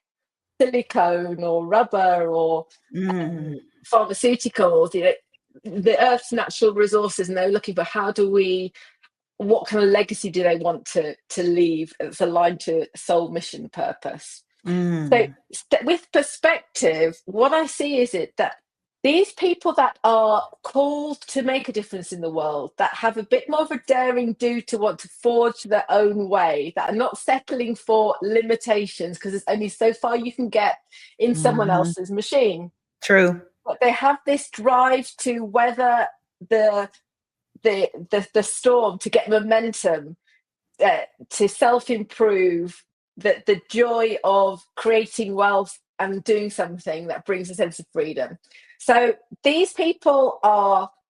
silicone or rubber or pharmaceuticals, the Earth's natural resources, and they're looking for what kind of legacy do they want to leave that's aligned to soul mission purpose. So with perspective, what I see is that these people that are called to make a difference in the world, that have a bit more of a daring do to want to forge their own way, that are not settling for limitations, because there's only so far you can get in someone else's machine. True. But they have this drive to weather the storm, to get momentum, to self-improve, the joy of creating wealth and doing something that brings a sense of freedom. So these people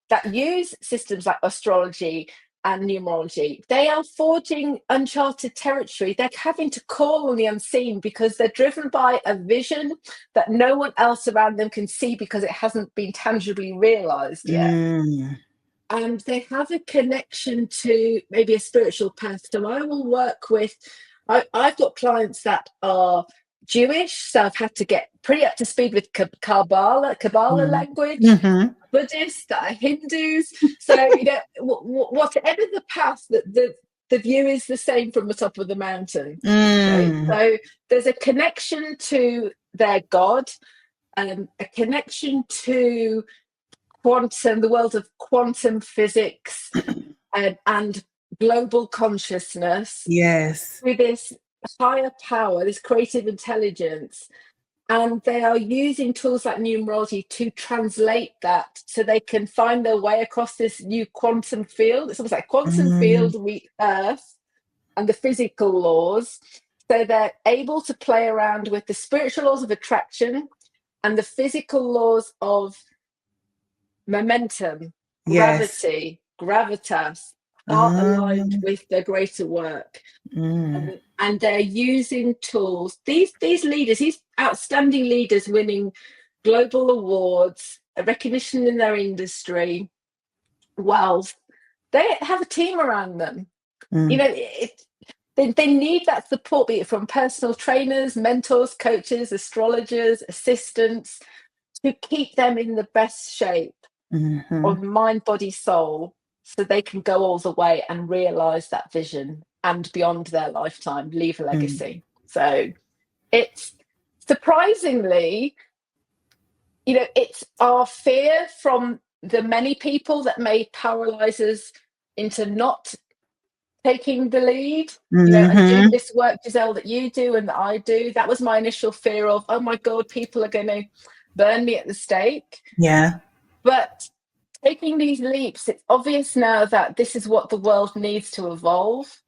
that use systems like astrology and numerology, they are forging uncharted territory. They're having to call on the unseen because they're driven by a vision that no one else around them can see because it hasn't been tangibly realized yet. And they have a connection to maybe a spiritual path. So I will work with, I've got clients that are Jewish, so I've had to get pretty up to speed with Kabbalah language, Buddhists that are Hindus. So, whatever the path, that the view is the same from the top of the mountain. Okay? So there's a connection to their God, a connection to the world of quantum physics and global consciousness. Yes. With this higher power, this creative intelligence, and they are using tools like numerology to translate that so they can find their way across this new quantum field. It's almost like quantum field meet Earth and the physical laws. So they're able to play around with the spiritual laws of attraction and the physical laws of momentum, gravity, gravitas, are aligned with the greater work. And they're using tools. These leaders, these outstanding leaders winning global awards, recognition in their industry, wealth, they have a team around them. They need that support, be it from personal trainers, mentors, coaches, astrologers, assistants, to keep them in the best shape of mind, body, soul, so they can go all the way and realize that vision and beyond their lifetime leave a legacy. So it's surprisingly, it's our fear from the many people that may paralyze us into not taking the lead, and doing this work, Giselle, that you do and that I do. That was my initial fear of, oh my God, people are going to burn me at the stake. Yeah. But taking these leaps, it's obvious now that this is what the world needs to evolve.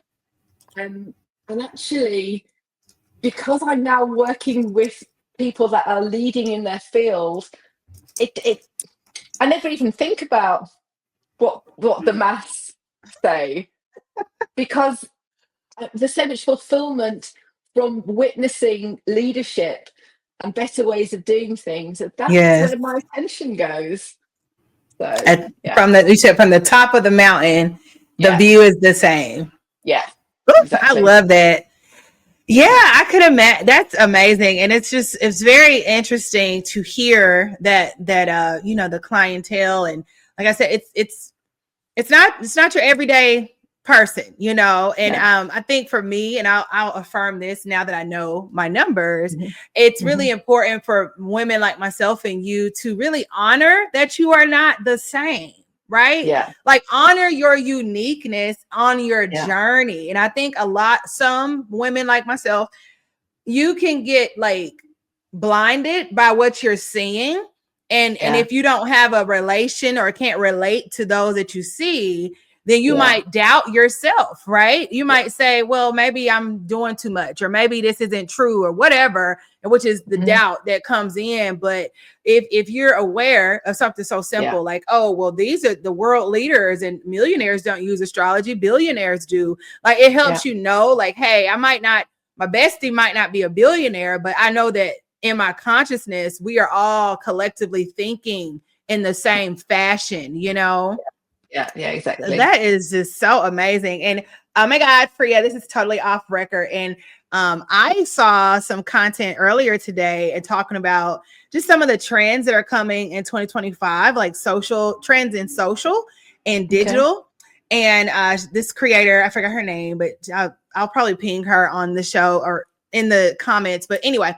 And actually, because I'm now working with people that are leading in their field, I never even think about what the maths say, because there's so much fulfillment from witnessing leadership and better ways of doing things. That's where my attention goes. So, from the top of the mountain, the view is the same. Yeah, exactly. I love that. Yeah, I could imagine. That's amazing, and it's very interesting to hear that the clientele, and like I said, it's not your everyday person, and I think for me, and I'll affirm this now that I know my numbers, it's really important for women like myself and you to really honor that you are not the same, right? Yeah. Like honor your uniqueness on your journey. And I think some women like myself, you can get like blinded by what you're seeing. And if you don't have a relation or can't relate to those that you see, then you might doubt yourself, right? You might say, well, maybe I'm doing too much, or maybe this isn't true, or whatever, which is the doubt that comes in. But if you're aware of something so simple like, oh, well, these are the world leaders and millionaires don't use astrology, billionaires do. Like, it helps you know, like, hey, my bestie might not be a billionaire, but I know that in my consciousness, we are all collectively thinking in the same fashion, you know? Yeah, exactly. That is just so amazing. And oh my God, Frea, this is totally off record. And I saw some content earlier today and talking about just some of the trends that are coming in 2025, like social trends in social and digital. And this creator, I forgot her name, but I'll probably ping her on the show or in the comments. But anyway,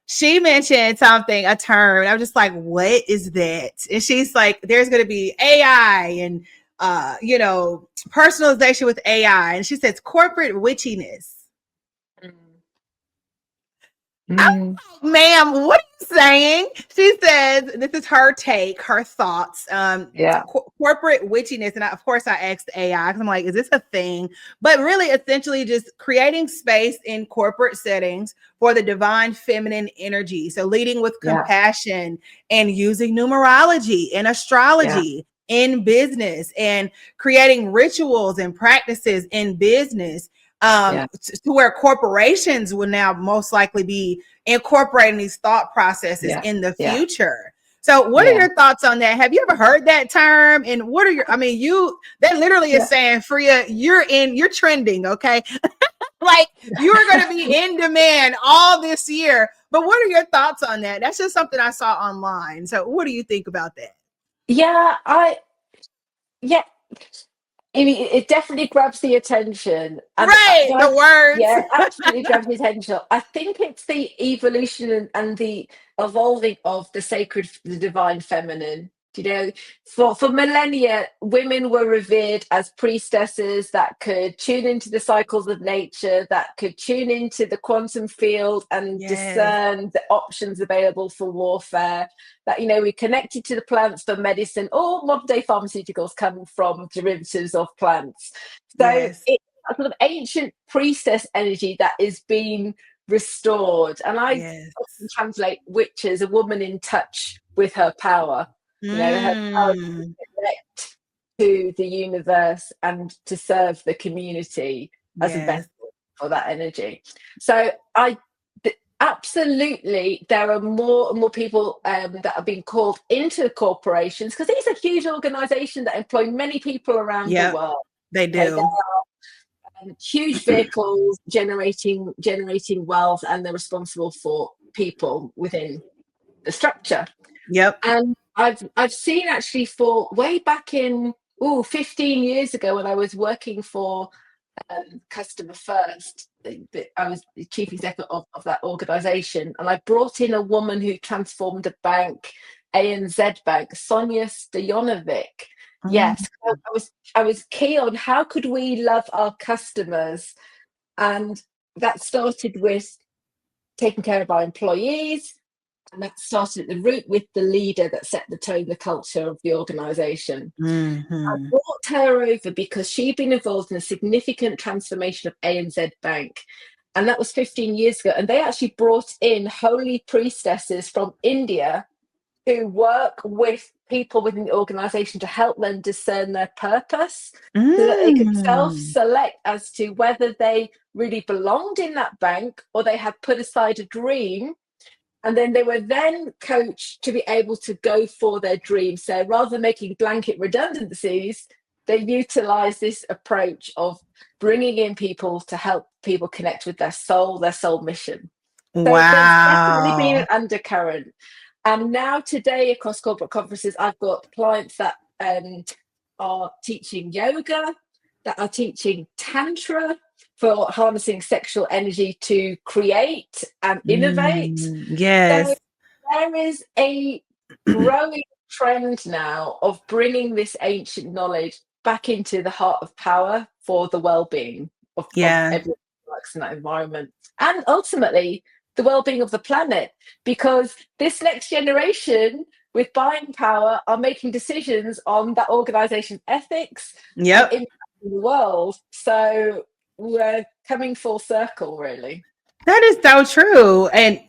she mentioned something, a term, and I was just like, what is that? And she's like, there's going to be AI and, personalization with AI. And she says corporate witchiness. Ma'am, what are you saying? She says, this is her take, her thoughts. Corporate witchiness. And of course I asked AI because I'm like, is this a thing? But really, essentially just creating space in corporate settings for the divine feminine energy. So leading with compassion and using numerology and astrology in business and creating rituals and practices in business. To where corporations will now most likely be incorporating these thought processes in the future. So what are your thoughts on that? Have you ever heard that term? And what are that literally is saying, Frea, you're trending, okay? Like, you're going to be in demand all this year. But what are your thoughts on that? That's just something I saw online. So what do you think about that? I mean, it definitely grabs the attention. And the words. Yeah, absolutely grabs the attention. I think it's the evolution and the evolving of the divine feminine. You know, for millennia, women were revered as priestesses that could tune into the cycles of nature, that could tune into the quantum field and discern the options available for warfare. That, we connected to the plants for medicine. All modern day pharmaceuticals come from derivatives of plants. So it's a sort of ancient priestess energy that is being restored. And I often translate witch as a woman in touch with her power. Her power to connect to the universe and to serve the community as a vessel for that energy. So absolutely, there are more and more people that are being called into corporations, because these are huge organizations that employ many people around the world. They do. Huge vehicles generating wealth, and they're responsible for people within the structure. And I've seen, actually, for way back in 15 years ago, when I was working for Customer First, I was the chief executive of that organization, and I brought in a woman who transformed a bank, ANZ Bank, Sonia Stojanovic. Yes, I was key on how could we love our customers, and that started with taking care of our employees. And that started at the root with the leader that set the tone, the culture of the organization. I brought her over because she'd been involved in a significant transformation of ANZ Bank. And that was 15 years ago. And they actually brought in holy priestesses from India who work with people within the organization to help them discern their purpose, so that they could self-select as to whether they really belonged in that bank or they had put aside a dream. And then they were then coached to be able to go for their dreams. So rather than making blanket redundancies, they utilize this approach of bringing in people to help people connect with their soul mission. So there's definitely been an undercurrent. And now today, across corporate conferences, I've got clients that are teaching yoga, that are teaching tantra, for harnessing sexual energy to create and innovate. So there is a growing trend now of bringing this ancient knowledge back into the heart of power for the well-being of everyone who works in that environment, and ultimately the well-being of the planet, because this next generation with buying power are making decisions on that organization's ethics and Yep. impacting the world. So we're coming full circle, really. That is so true. And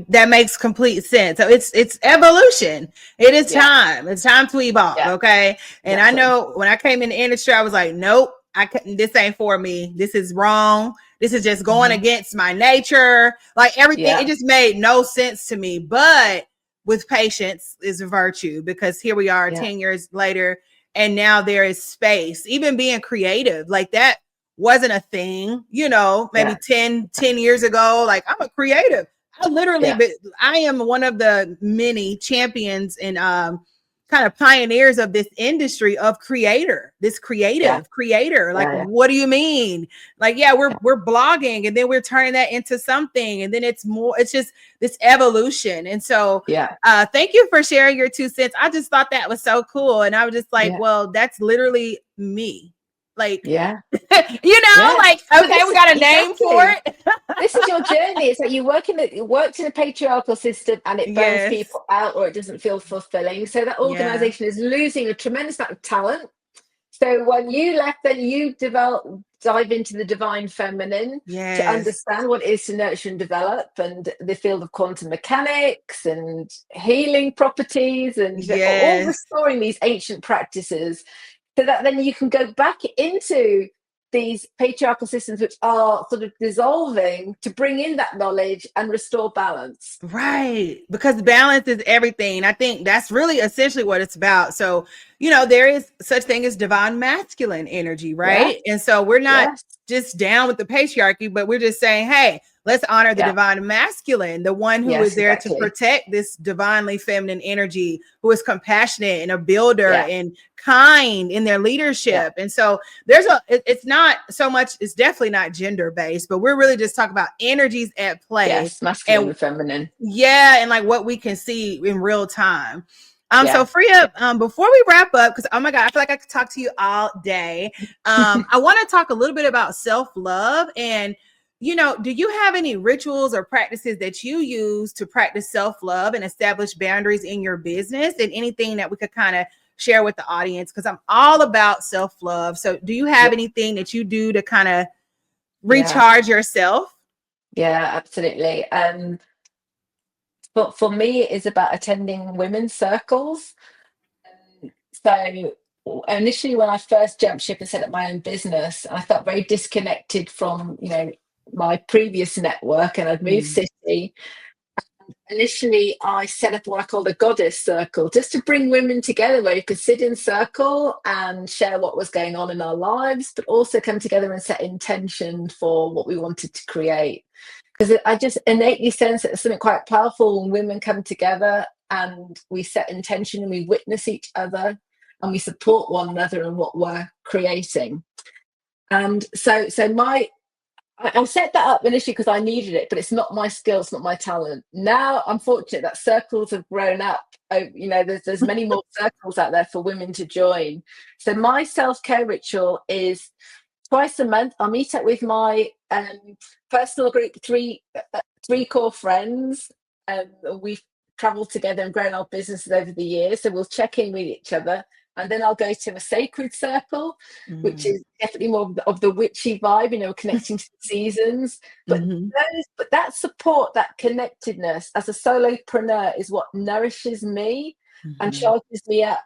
that makes complete sense. So it's evolution. It is Yeah, time. It's time to evolve. yeah, Okay. And I exactly. know when I came in the industry, I was like, nope, I couldn't, this ain't for me. This is wrong. This is just going Mhm. against my nature. Like everything, it Yeah, just made no sense to me. But with patience is a virtue, because here we are yeah, 10 years later, and now there is space, even being creative like that wasn't a thing, maybe yeah, 10 years ago. Like, I'm a creative. yeah, I am one of the many champions and kind of pioneers of this industry of this yeah, creative creator. Like, yeah, what do you mean? Like, yeah, we're blogging, and then we're turning that into something, and then it's just this evolution. And so yeah, thank you for sharing your 2 cents. I just thought that was so cool. And I was just like, yeah, well, that's literally me. Like, yeah, yeah. like, But okay, this we got a name for exactly. it. This is your journey. It's like you worked in a patriarchal system and it burns Yes. people out or it doesn't feel fulfilling. So that Yeah. organization is losing a tremendous amount of talent. So when you left, then you dive into the divine feminine to Yes. understand what it is to nurture and develop, and the field of quantum mechanics and healing properties, and all Yes. restoring these ancient practices, so that then you can go back into these patriarchal systems which are sort of dissolving, to bring in that knowledge and restore balance. Right. Because balance is everything. I think that's really essentially what it's about. So, there is such thing as divine masculine energy, Yes, right? And so we're not yes, just down with the patriarchy, but we're just saying, hey, let's honor the yeah, divine masculine, the one who is yes, there to exactly. protect this divinely feminine energy, who is compassionate and a builder Yeah, and kind in their yeah, leadership. And so it's not so much, it's definitely not gender based, but we're really just talking about energies at play. yes, masculine And and feminine. yeah, and like what we can see in real time. So Yeah. Frea, before we wrap up, because oh my God, I feel like I could talk to you all day. I want to talk a little bit about self-love. And do you have any rituals or practices that you use to practice self-love and establish boundaries in your business, and anything that we could kind of share with the audience? Because I'm all about self-love. So do you have Yeah, anything that you do to kind of yeah, recharge yourself? yeah, absolutely. But for me, it is about attending women's circles. So initially, when I first jumped ship and set up my own business, I felt very disconnected from, my previous network, and I'd moved Mm. city. Initially, I set up what I called a goddess circle, just to bring women together, where you could sit in circle and share what was going on in our lives, but also come together and set intention for what we wanted to create. Because I just innately sense that there's something quite powerful when women come together and we set intention and we witness each other and we support one another in what we're creating. And so I set that up initially because I needed it, but it's not my skill, it's not my talent. Now I'm fortunate that circles have grown up. There's many more circles out there for women to join. So my self-care ritual is twice a month. I'll meet up with my personal group, three core friends. We've traveled together and grown our businesses over the years, so we'll check in with each other. And then I'll go to a sacred circle, which Mm. is definitely more of the witchy vibe, connecting to the seasons. But Mhm. that support, that connectedness as a solopreneur is what nourishes me and Mhm. charges me up,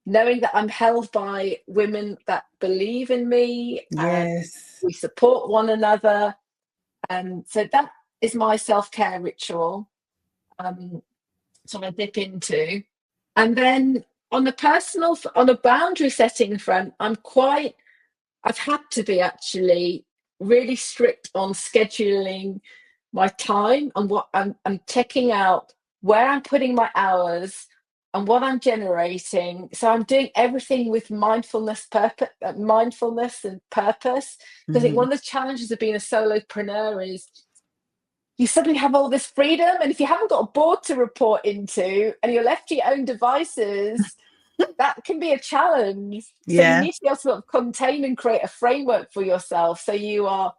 knowing that I'm held by women that believe in me and Yes. we support one another. So that is my self-care ritual. So I dip into. And then on a boundary setting front, I've had to be actually really strict on scheduling my time and what I'm checking out, where I'm putting my hours and what I'm generating. So I'm doing everything with mindfulness and purpose. Because I think Mhm. one of the challenges of being a solopreneur is you suddenly have all this freedom, and if you haven't got a board to report into and you're left to your own devices, that can be a challenge. So you Yeah. need to be able to sort of contain and create a framework for yourself, so you are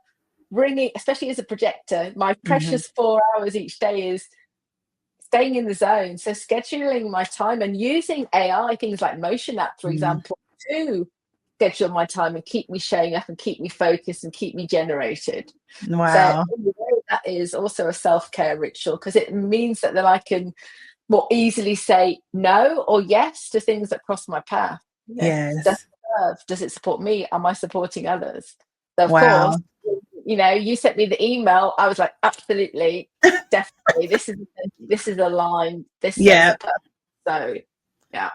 bringing, especially as a projector, my Mhm. precious 4 hours each day is staying in the zone. So scheduling my time and using AI, things like Motion app, for example, to schedule my time and keep me showing up and keep me focused and keep me generated. So Wow. in a way, that is also a self-care ritual, because it means that then I can more easily say no or yes to things that cross my path. Does Yes. it serve? Does it support me? Am I supporting others? So of course, Wow. you sent me the email. I was like, absolutely, definitely. This is aligned. This serves Yeah. a purpose. So yeah.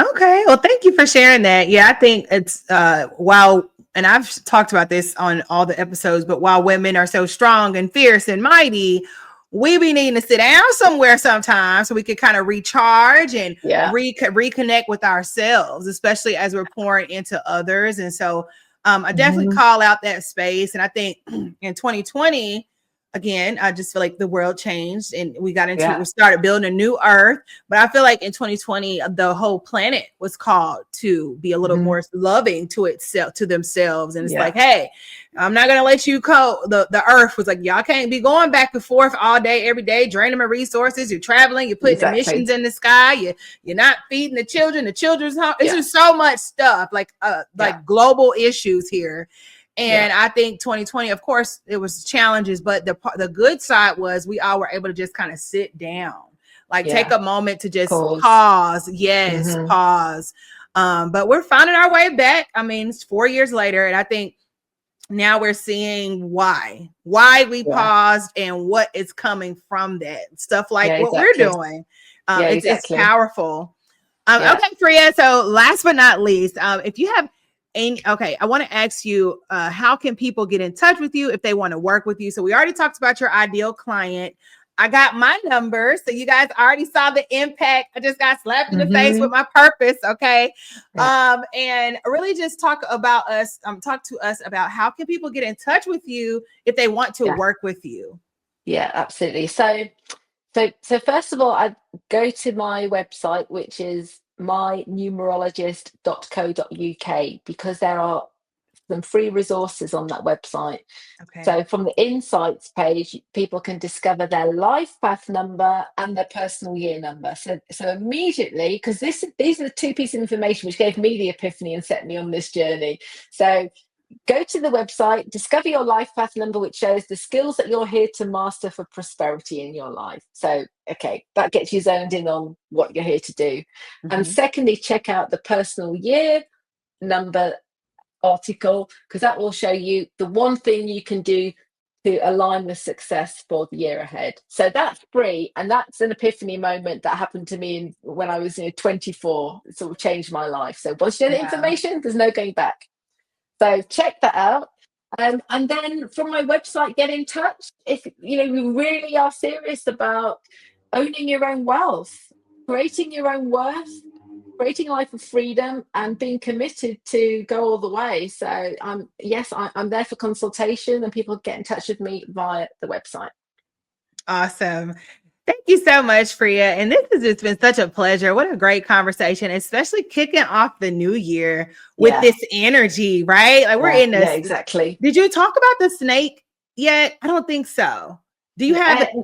Okay. Well, thank you for sharing that. Yeah, I think it's and I've talked about this on all the episodes, but while women are so strong and fierce and mighty, we be needing to sit down somewhere sometimes so we can kind of recharge and Yeah. reconnect with ourselves, especially as we're pouring into others. And so I definitely Mhm. call out that space. And I think in 2020, again, I just feel like the world changed and we Yeah. started building a new earth. But I feel like in 2020, the whole planet was called to be a little Mhm. more loving to itself, to themselves. And it's Yeah. like, hey, I'm not gonna let you the earth was like, y'all can't be going back and forth all day, every day, draining my resources. You're traveling, you're putting Exactly. emissions in the sky, you're not feeding the children's home. It's Yeah. just so much stuff, like Yeah. global issues here. Yeah. And I think 2020, of course, it was challenges, but the good side was we all were able to just kind of sit down, like take Yeah. a moment to just Pause. pause. Yes, Mhm. pause. But we're finding our way back. I mean, it's 4 years later, and I think now we're seeing why we Yeah. paused and what is coming from that stuff, like Yeah. what we're Exactly. doing. Yeah. It's Exactly. powerful. Yeah. Okay, Frea. So last but not least, if you have okay, I want to ask you, how can people get in touch with you if they want to work with you? So we already talked about your ideal client. I got my number. So you guys already saw the impact. I just got slapped in the face with Mhm. my purpose. Okay. Yeah. And really just talk to us about how can people get in touch with you if they want to Yeah. work with you. Yeah. Absolutely. So first of all, I go to my website, which is mynumerologist.co.uk, because there are some free resources on that website. Okay. So from the insights page, people can discover their life path number and their personal year number. So immediately, because these are the two pieces of information which gave me the epiphany and set me on this journey. So go to the website, discover your life path number, which shows the skills that you're here to master for prosperity in your life. So, okay, that gets you zoned in on what you're here to do. And Mhm. secondly, check out the personal year number article, because that will show you the one thing you can do to align with success for the year ahead. So that's free, and that's an epiphany moment that happened to me when I was 24. It sort of changed my life. So once you know the Wow. information, there's no going back. So check that out. And then from my website, get in touch if you really are serious about owning your own wealth, creating your own worth, creating a life of freedom, and being committed to go all the way. So I'm there for consultation, and people get in touch with me via the website. Awesome. Thank you so much, Frea. And this has just been such a pleasure. What a great conversation, especially kicking off the new year with Yeah, this energy, right? Like we're yeah, in yeah, this. exactly. Did you talk about the snake yet? I don't think so. Do you have Uh,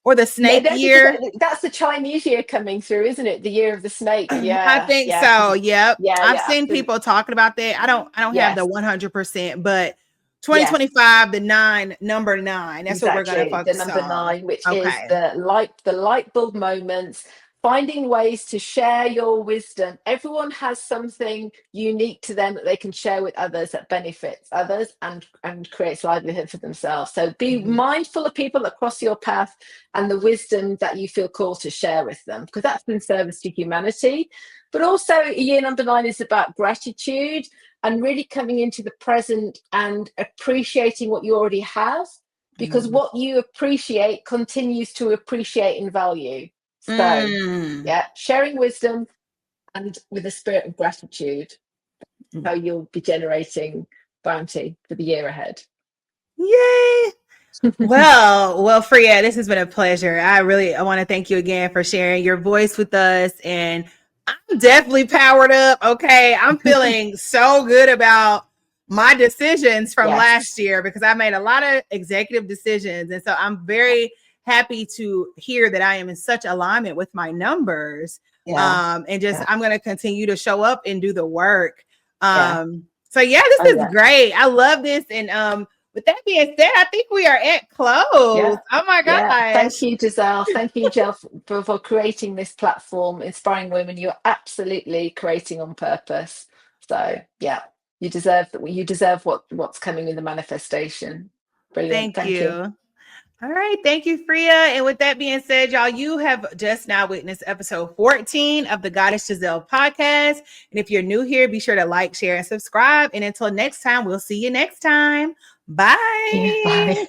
or the no, snake no, because year? that's the Chinese year coming through, isn't it? The year of the snake. I Yeah, think yeah, because so. Yep. yeah, I've yeah, seen people absolutely. talking about that. I don't have the Yes, 100%, but yes. 2025, number 9. That's what we're going to Exactly, the focus number on. 9, which is Okay. the light bulb moments, finding ways to share your wisdom. Everyone has something unique to them that they can share with others that benefits others and creates livelihood for themselves. So be Mhm. mindful of people that cross your path and the wisdom that you feel called to share with them, because that's in service to humanity. But also, year number 9 is about gratitude and really coming into the present and appreciating what you already have, because Mm. what you appreciate continues to appreciate in value. So, Mm. yeah, sharing wisdom and with a spirit of gratitude, Mm. how you'll be generating bounty for the year ahead. Yay. Well, Frea, this has been a pleasure. I want to thank you again for sharing your voice with us. And I'm definitely powered up. Okay. I'm feeling so good about my decisions from Yes. last year because I made a lot of executive decisions. And so I'm very happy to hear that I am in such alignment with my numbers. And just I'm going to continue to show up and do the work. So yeah, this is great. I love this. And with that being said, I think we are at close. Oh my gosh. Thank you, Giselle. Thank you, Jill, for creating this platform, inspiring women. You're absolutely creating on purpose. So yeah, you deserve that. You deserve what's coming in the manifestation. Brilliant. Thank you. All right. Thank you, Frea. And with that being said, y'all, you have just now witnessed episode 14 of the Goddess Giselle podcast. And if you're new here, be sure to like, share, and subscribe. And until next time, we'll see you next time. Bye. Yeah, bye.